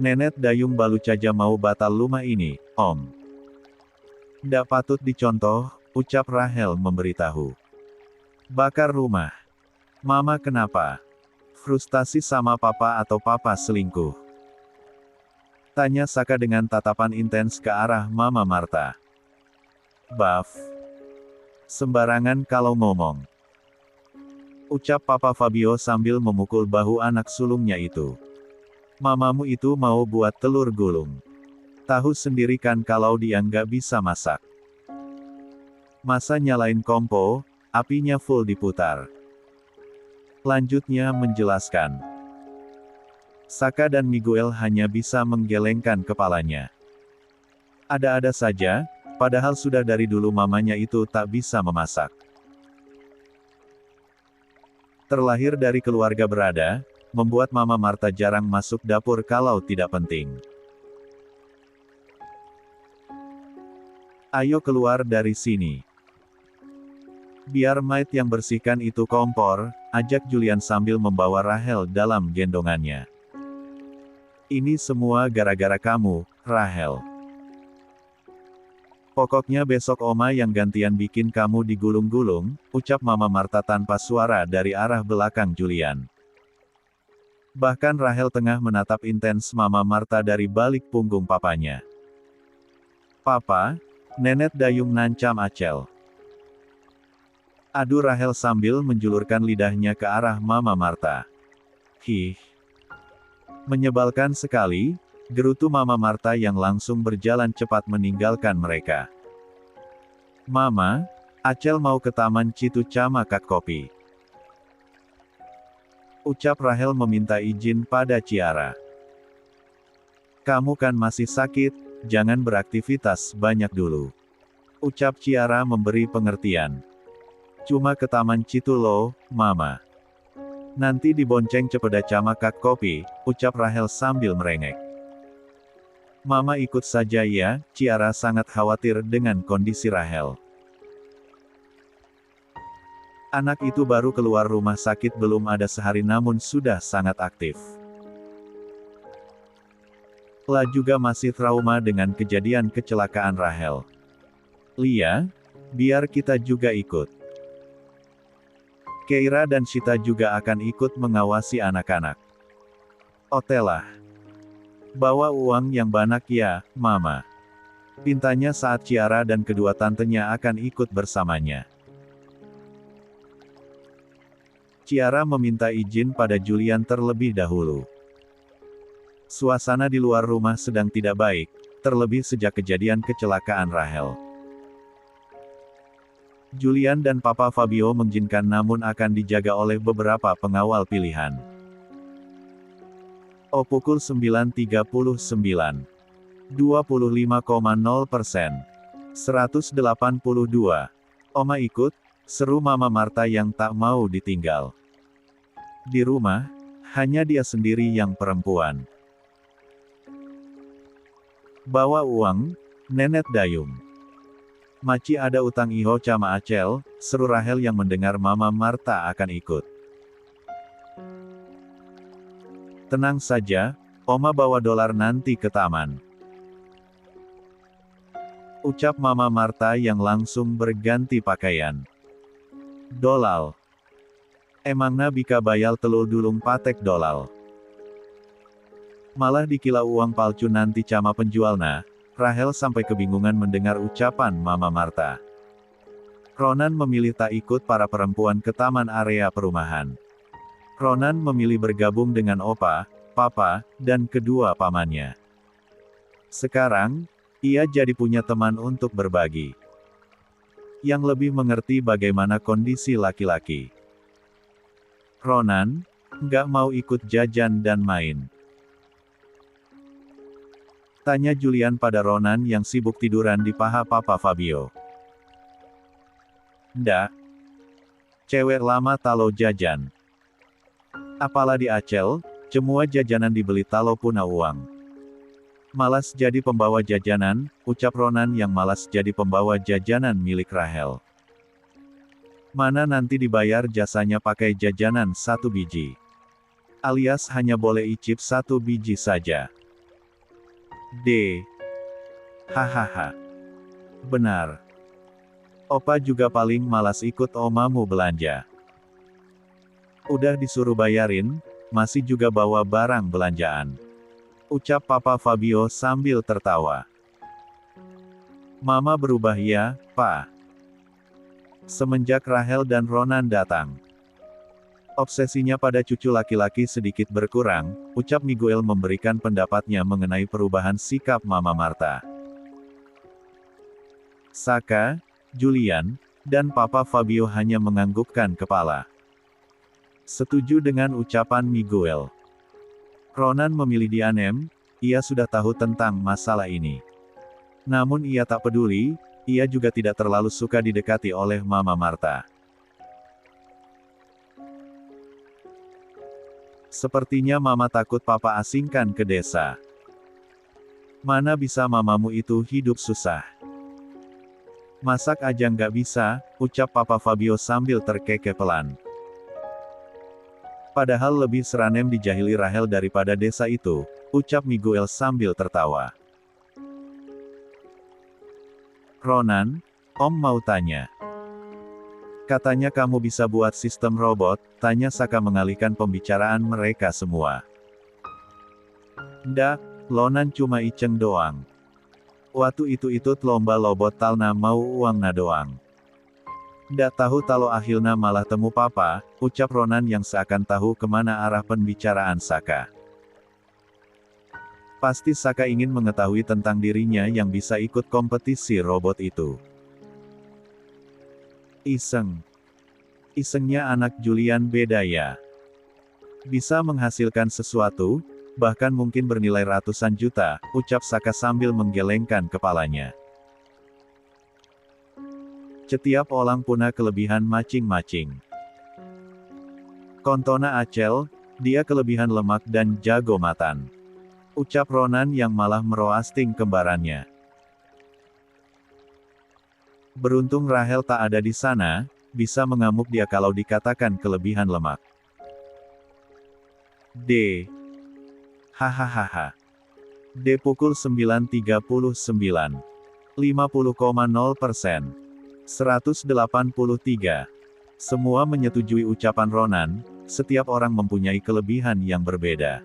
Nenek dayung balu caja mau batal rumah ini, Om. Ndak patut dicontoh, ucap Rahel memberitahu. Bakar rumah. Mama kenapa? Frustasi sama papa atau papa selingkuh? Tanya Saka dengan tatapan intens ke arah Mama Marta. Baf. Sembarangan kalau ngomong. Ucap Papa Fabio sambil memukul bahu anak sulungnya itu. Mamamu itu mau buat telur gulung. Tahu sendiri kan kalau dia nggak bisa masak. Masa nyalain kompor, apinya full diputar. Lanjutnya menjelaskan. Saka dan Miguel hanya bisa menggelengkan kepalanya. Ada-ada saja, padahal sudah dari dulu mamanya itu tak bisa memasak. Terlahir dari keluarga berada, membuat Mama Marta jarang masuk dapur kalau tidak penting. Ayo keluar dari sini. Biar Maid yang bersihkan itu kompor, ajak Julian sambil membawa Rahel dalam gendongannya. Ini semua gara-gara kamu, Rahel. Pokoknya besok Oma yang gantian bikin kamu digulung-gulung, ucap Mama Marta tanpa suara dari arah belakang Julian. Bahkan Rahel tengah menatap intens Mama Marta dari balik punggung papanya. Papa, Nenek Dayung nancam Acel. Aduh, Rahel sambil menjulurkan lidahnya ke arah Mama Marta. Hih. Menyebalkan sekali, gerutu Mama Marta yang langsung berjalan cepat meninggalkan mereka. Mama, Acel mau ke Taman Citu Cama Kak Kopi. Ucap Rahel meminta izin pada Ciara. Kamu kan masih sakit, jangan beraktivitas banyak dulu. Ucap Ciara memberi pengertian. Cuma ke Taman Citu loh, Mama. Nanti dibonceng cepeda Cama Kak Kopi, ucap Rahel sambil merengek. Mama ikut saja ya, Ciara sangat khawatir dengan kondisi Rahel. Anak itu baru keluar rumah sakit belum ada sehari namun sudah sangat aktif. La juga masih trauma dengan kejadian kecelakaan Rahel. Lia, biar kita juga ikut. Keira dan Shita juga akan ikut mengawasi anak-anak. Otelah. Bawa uang yang banyak ya, Mama. Pintanya saat Ciara dan kedua tantenya akan ikut bersamanya. Ciara meminta izin pada Julian terlebih dahulu. Suasana di luar rumah sedang tidak baik, terlebih sejak kejadian kecelakaan Rahel. Julian dan Papa Fabio mengizinkan namun akan dijaga oleh beberapa pengawal pilihan. Pukul 9.39. 25,0%. 182. Oma ikut, seru Mama Marta yang tak mau ditinggal. Di rumah, hanya dia sendiri yang perempuan. Bawa uang, Nenek Dayung. Maci ada utang iho Cama Acel, seru Rahel yang mendengar Mama Marta akan ikut. Tenang saja, Oma bawa dolar nanti ke taman. Ucap Mama Marta yang langsung berganti pakaian. Dolal. Emangna bika bayal telur dulung patek dolal. Malah dikira uang palsu nanti Cama penjualna, Rahel sampai kebingungan mendengar ucapan Mama Marta. Ronan memilih tak ikut para perempuan ke taman area perumahan. Ronan memilih bergabung dengan Opa, Papa, dan kedua pamannya. Sekarang, ia jadi punya teman untuk berbagi. Yang lebih mengerti bagaimana kondisi laki-laki. Ronan, nggak mau ikut jajan dan main. Tanya Julian pada Ronan yang sibuk tiduran di paha Papa Fabio. Ndak. Cewek lama talo jajan. Apalah di Acel, semua jajanan dibeli talo puna uang. Malas jadi pembawa jajanan, ucap Ronan yang malas jadi pembawa jajanan milik Rahel. Mana nanti dibayar jasanya pakai jajanan 1 biji. Alias hanya boleh icip 1 biji saja. Hahaha. Benar. Opa juga paling malas ikut omamu belanja. Udah disuruh bayarin, masih juga bawa barang belanjaan. Ucap Papa Fabio sambil tertawa. Mama berubah ya, Pa. Semenjak Rahel dan Ronan datang. Obsesinya pada cucu laki-laki sedikit berkurang, ucap Miguel memberikan pendapatnya mengenai perubahan sikap Mama Marta. Saka, Julian, dan Papa Fabio hanya menganggukkan kepala. Setuju dengan ucapan Miguel. Ronan memilih Dianem, ia sudah tahu tentang masalah ini. Namun ia tak peduli, ia juga tidak terlalu suka didekati oleh Mama Marta. Sepertinya Mama takut Papa asingkan ke desa. Mana bisa mamamu itu hidup susah. Masak aja nggak bisa, ucap Papa Fabio sambil terkekepelan. Padahal lebih seranem dijahili Rahel daripada desa itu, ucap Miguel sambil tertawa. Ronan, Om mau tanya. Katanya kamu bisa buat sistem robot, tanya Saka mengalihkan pembicaraan mereka semua. Ndak, Lonan cuma iceng doang. Waktu itu lomba lobot talna mau uangna doang. Ndak tahu talo akhirnya malah temu Papa, ucap Ronan yang seakan tahu kemana arah pembicaraan Saka. Pasti Saka ingin mengetahui tentang dirinya yang bisa ikut kompetisi robot itu. Iseng. Isengnya anak Julian beda ya. Bisa menghasilkan sesuatu, bahkan mungkin bernilai ratusan juta, ucap Saka sambil menggelengkan kepalanya. Setiap orang punya kelebihan macing-macing. Kontona Acel, dia kelebihan lemak dan jago matan. Ucap Ronan yang malah meroasting kembarannya. Beruntung Rahel tak ada di sana, bisa mengamuk dia kalau dikatakan kelebihan lemak. D. Hahaha. D pukul 9.39. 50,0%. 183. Semua menyetujui ucapan Ronan, setiap orang mempunyai kelebihan yang berbeda.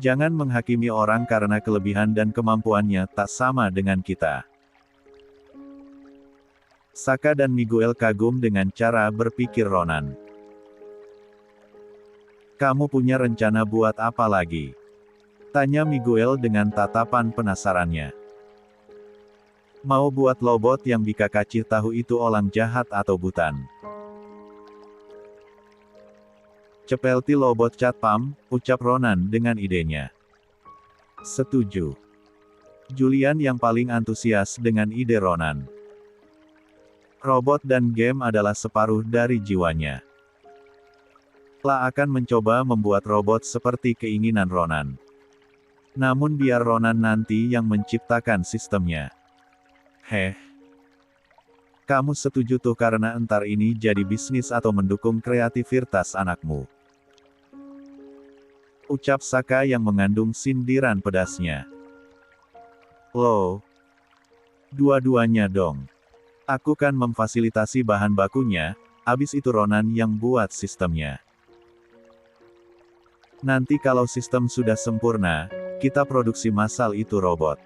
Jangan menghakimi orang karena kelebihan dan kemampuannya tak sama dengan kita. Saka dan Miguel kagum dengan cara berpikir Ronan. Kamu punya rencana buat apa lagi? Tanya Miguel dengan tatapan penasarannya. Mau buat robot yang bisa kacih tahu itu orang jahat atau butan. Cepelti robot catpam, ucap Ronan dengan idenya. Setuju. Julian yang paling antusias dengan ide Ronan. Robot dan game adalah separuh dari jiwanya. La akan mencoba membuat robot seperti keinginan Ronan. Namun biar Ronan nanti yang menciptakan sistemnya. Heh. Kamu setuju tuh karena entar ini jadi bisnis atau mendukung kreativitas anakmu. Ucap Saka yang mengandung sindiran pedasnya. Loh. Dua-duanya dong. Aku kan memfasilitasi bahan bakunya, abis itu Ronan yang buat sistemnya. Nanti kalau sistem sudah sempurna, kita produksi massal itu robot.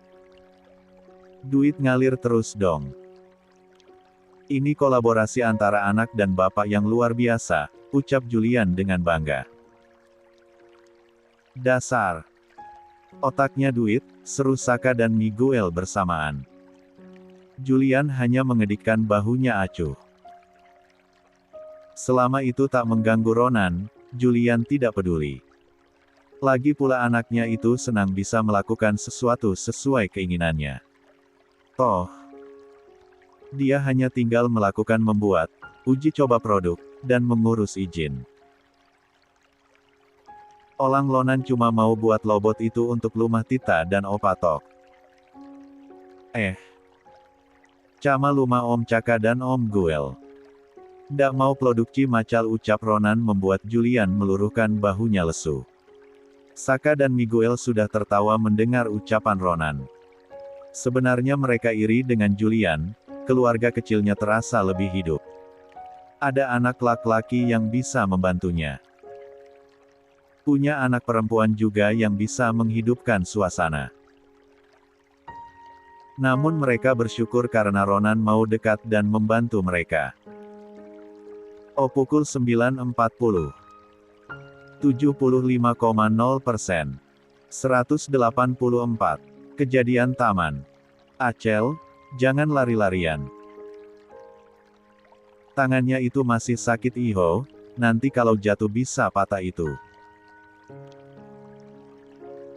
Duit ngalir terus dong. Ini kolaborasi antara anak dan bapak yang luar biasa, ucap Julian dengan bangga. Dasar. Otaknya duit, seru Saka dan Miguel bersamaan. Julian hanya mengedikkan bahunya acuh. Selama itu tak mengganggu Ronan, Julian tidak peduli. Lagi pula anaknya itu senang bisa melakukan sesuatu sesuai keinginannya. Toh, dia hanya tinggal melakukan membuat, uji coba produk, dan mengurus izin. Orang Lonan cuma mau buat robot itu untuk Lumah Tita dan Opatok. Cama Lumah Om Caka dan Om Guel. Ndak mau produksi macal ucap Ronan membuat Julian meluruhkan bahunya lesu. Saka dan Miguel sudah tertawa mendengar ucapan Ronan. Sebenarnya mereka iri dengan Julian, keluarga kecilnya terasa lebih hidup. Ada anak laki-laki yang bisa membantunya. Punya anak perempuan juga yang bisa menghidupkan suasana. Namun mereka bersyukur karena Ronan mau dekat dan membantu mereka. Pukul 9.40. 75,0%. 184. Kejadian taman. Acel, jangan lari-larian. Tangannya itu masih sakit Iho, nanti kalau jatuh bisa patah itu.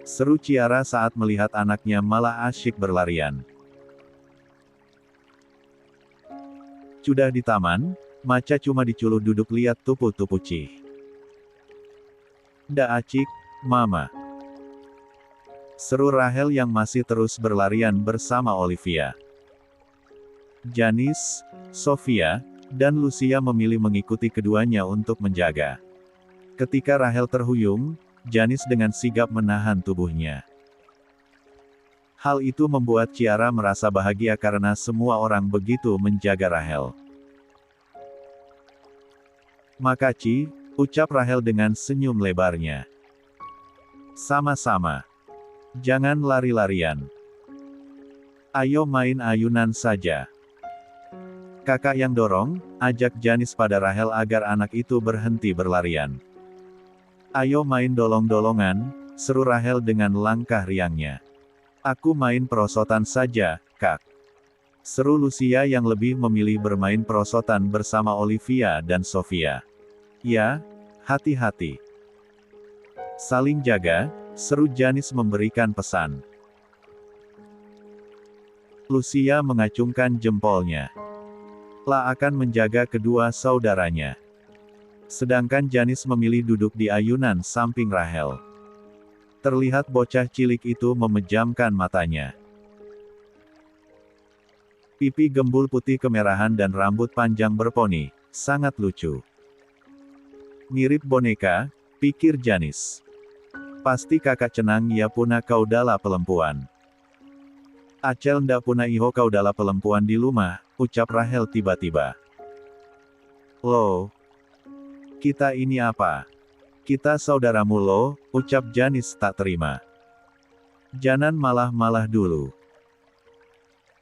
Seru Ciara saat melihat anaknya malah asyik berlarian. Sudah di taman, Maca cuma diculuh duduk lihat tupu-tupu Cih. Nda acik, Mama. Seru Rahel yang masih terus berlarian bersama Olivia. Janice, Sofia, dan Lucia memilih mengikuti keduanya untuk menjaga. Ketika Rahel terhuyung, Janice dengan sigap menahan tubuhnya. Hal itu membuat Ciara merasa bahagia karena semua orang begitu menjaga Rahel. Makasih, ucap Rahel dengan senyum lebarnya. Sama-sama. Jangan lari-larian. Ayo main ayunan saja. Kakak yang dorong, ajak Janice pada Rahel agar anak itu berhenti berlarian. Ayo main dolong-dolongan, seru Rahel dengan langkah riangnya. Aku main perosotan saja, Kak. Seru Lucia yang lebih memilih bermain perosotan bersama Olivia dan Sofia. Ya, hati-hati. Saling jaga, seru Janice memberikan pesan. Lucia mengacungkan jempolnya. La akan menjaga kedua saudaranya. Sedangkan Janice memilih duduk di ayunan samping Rahel. Terlihat bocah cilik itu memejamkan matanya. Pipi gembul putih kemerahan dan rambut panjang berponi, sangat lucu. Mirip boneka, pikir Janice. Pasti kakak cenang ya puna kaudala pelempuan. Acel ndak puna iho kaudala pelempuan di rumah, ucap Rahel tiba-tiba. Loh. Kita ini apa? Kita saudaramu loh, ucap Janice tak terima. Jangan malah-malah dulu.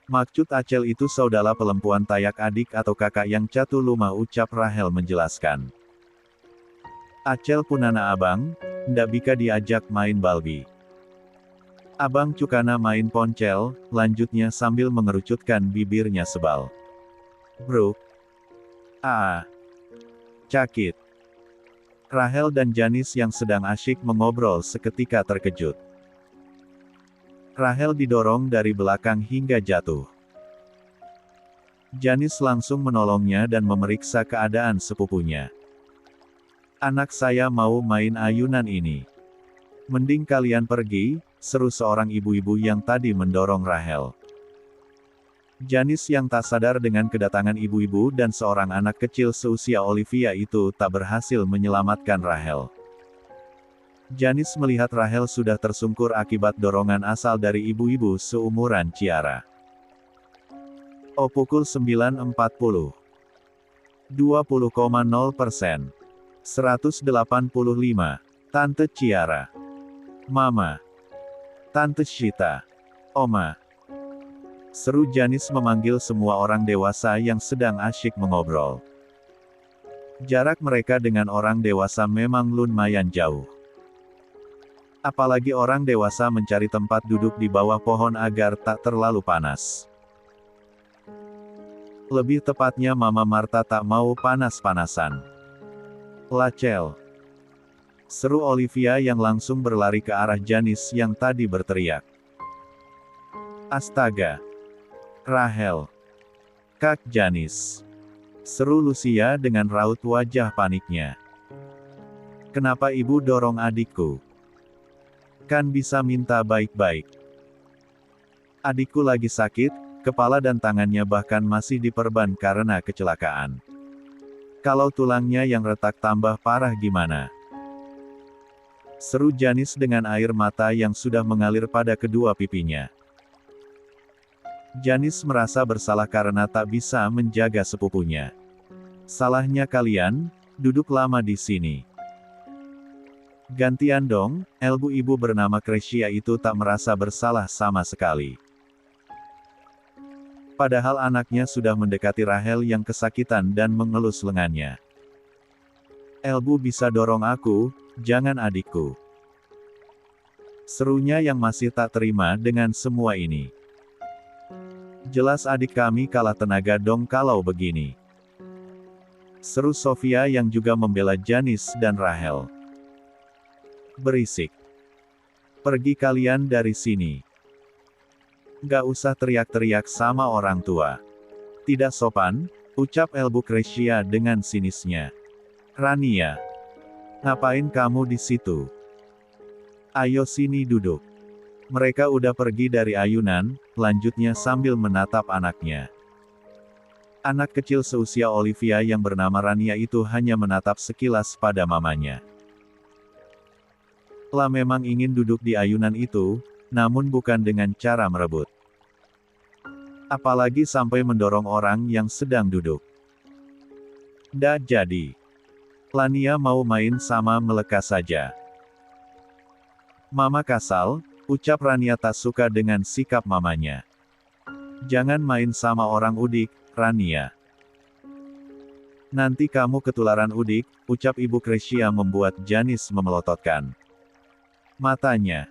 Maksud Acel itu saudara perempuan tayak adik atau kakak yang catu lumah, ucap Rahel menjelaskan. Acel punana abang, ndak bika diajak main balbi. Abang cukana main poncel, lanjutnya sambil mengerucutkan bibirnya sebal. Bro. Cakit. Rahel dan Janice yang sedang asyik mengobrol seketika terkejut. Rahel didorong dari belakang hingga jatuh. Janice langsung menolongnya dan memeriksa keadaan sepupunya. Anak saya mau main ayunan ini. Mending kalian pergi, seru seorang ibu-ibu yang tadi mendorong Rahel. Janice yang tak sadar dengan kedatangan ibu-ibu dan seorang anak kecil seusia Olivia itu tak berhasil menyelamatkan Rahel. Janice melihat Rahel sudah tersungkur akibat dorongan asal dari ibu-ibu seumuran Ciara. Pukul 9.40. 20,0%. 185. Tante Ciara. Mama. Tante Shita. Oma. Seru Janice memanggil semua orang dewasa yang sedang asyik mengobrol. Jarak mereka dengan orang dewasa memang lumayan jauh. Apalagi orang dewasa mencari tempat duduk di bawah pohon agar tak terlalu panas. Lebih tepatnya Mama Marta tak mau panas-panasan. Lacel. Seru Olivia yang langsung berlari ke arah Janice yang tadi berteriak. Astaga. Rahel. Kak Janice. Seru Lucia dengan raut wajah paniknya. Kenapa ibu dorong adikku? Kan bisa minta baik-baik. Adikku lagi sakit, kepala dan tangannya bahkan masih diperban karena kecelakaan. Kalau tulangnya yang retak tambah parah gimana? Seru Janice dengan air mata yang sudah mengalir pada kedua pipinya. Janice merasa bersalah karena tak bisa menjaga sepupunya. Salahnya kalian, duduk lama di sini. Gantian dong, ibu bernama Kresia itu tak merasa bersalah sama sekali. Padahal anaknya sudah mendekati Rahel yang kesakitan dan mengelus lengannya. Elbu bisa dorong aku, jangan adikku. Serunya yang masih tak terima dengan semua ini. Jelas adik kami kalah tenaga dong kalau begini. Seru Sofia yang juga membela Janis dan Rahel. Berisik. Pergi kalian dari sini. Gak usah teriak-teriak sama orang tua. Tidak sopan, ucap Elbu Kresia dengan sinisnya. Rania. Ngapain kamu di situ? Ayo sini duduk. Mereka udah pergi dari ayunan, lanjutnya sambil menatap anaknya. Anak kecil seusia Olivia yang bernama Rania itu hanya menatap sekilas pada mamanya. Lah memang ingin duduk di ayunan itu, namun bukan dengan cara merebut. Apalagi sampai mendorong orang yang sedang duduk. Nggak jadi. Lania mau main sama Meleka saja. Mama kasal, ucap Rania tak suka dengan sikap mamanya. Jangan main sama orang udik, Rania. Nanti kamu ketularan udik, ucap Ibu Kresia membuat Janis memelototkan matanya.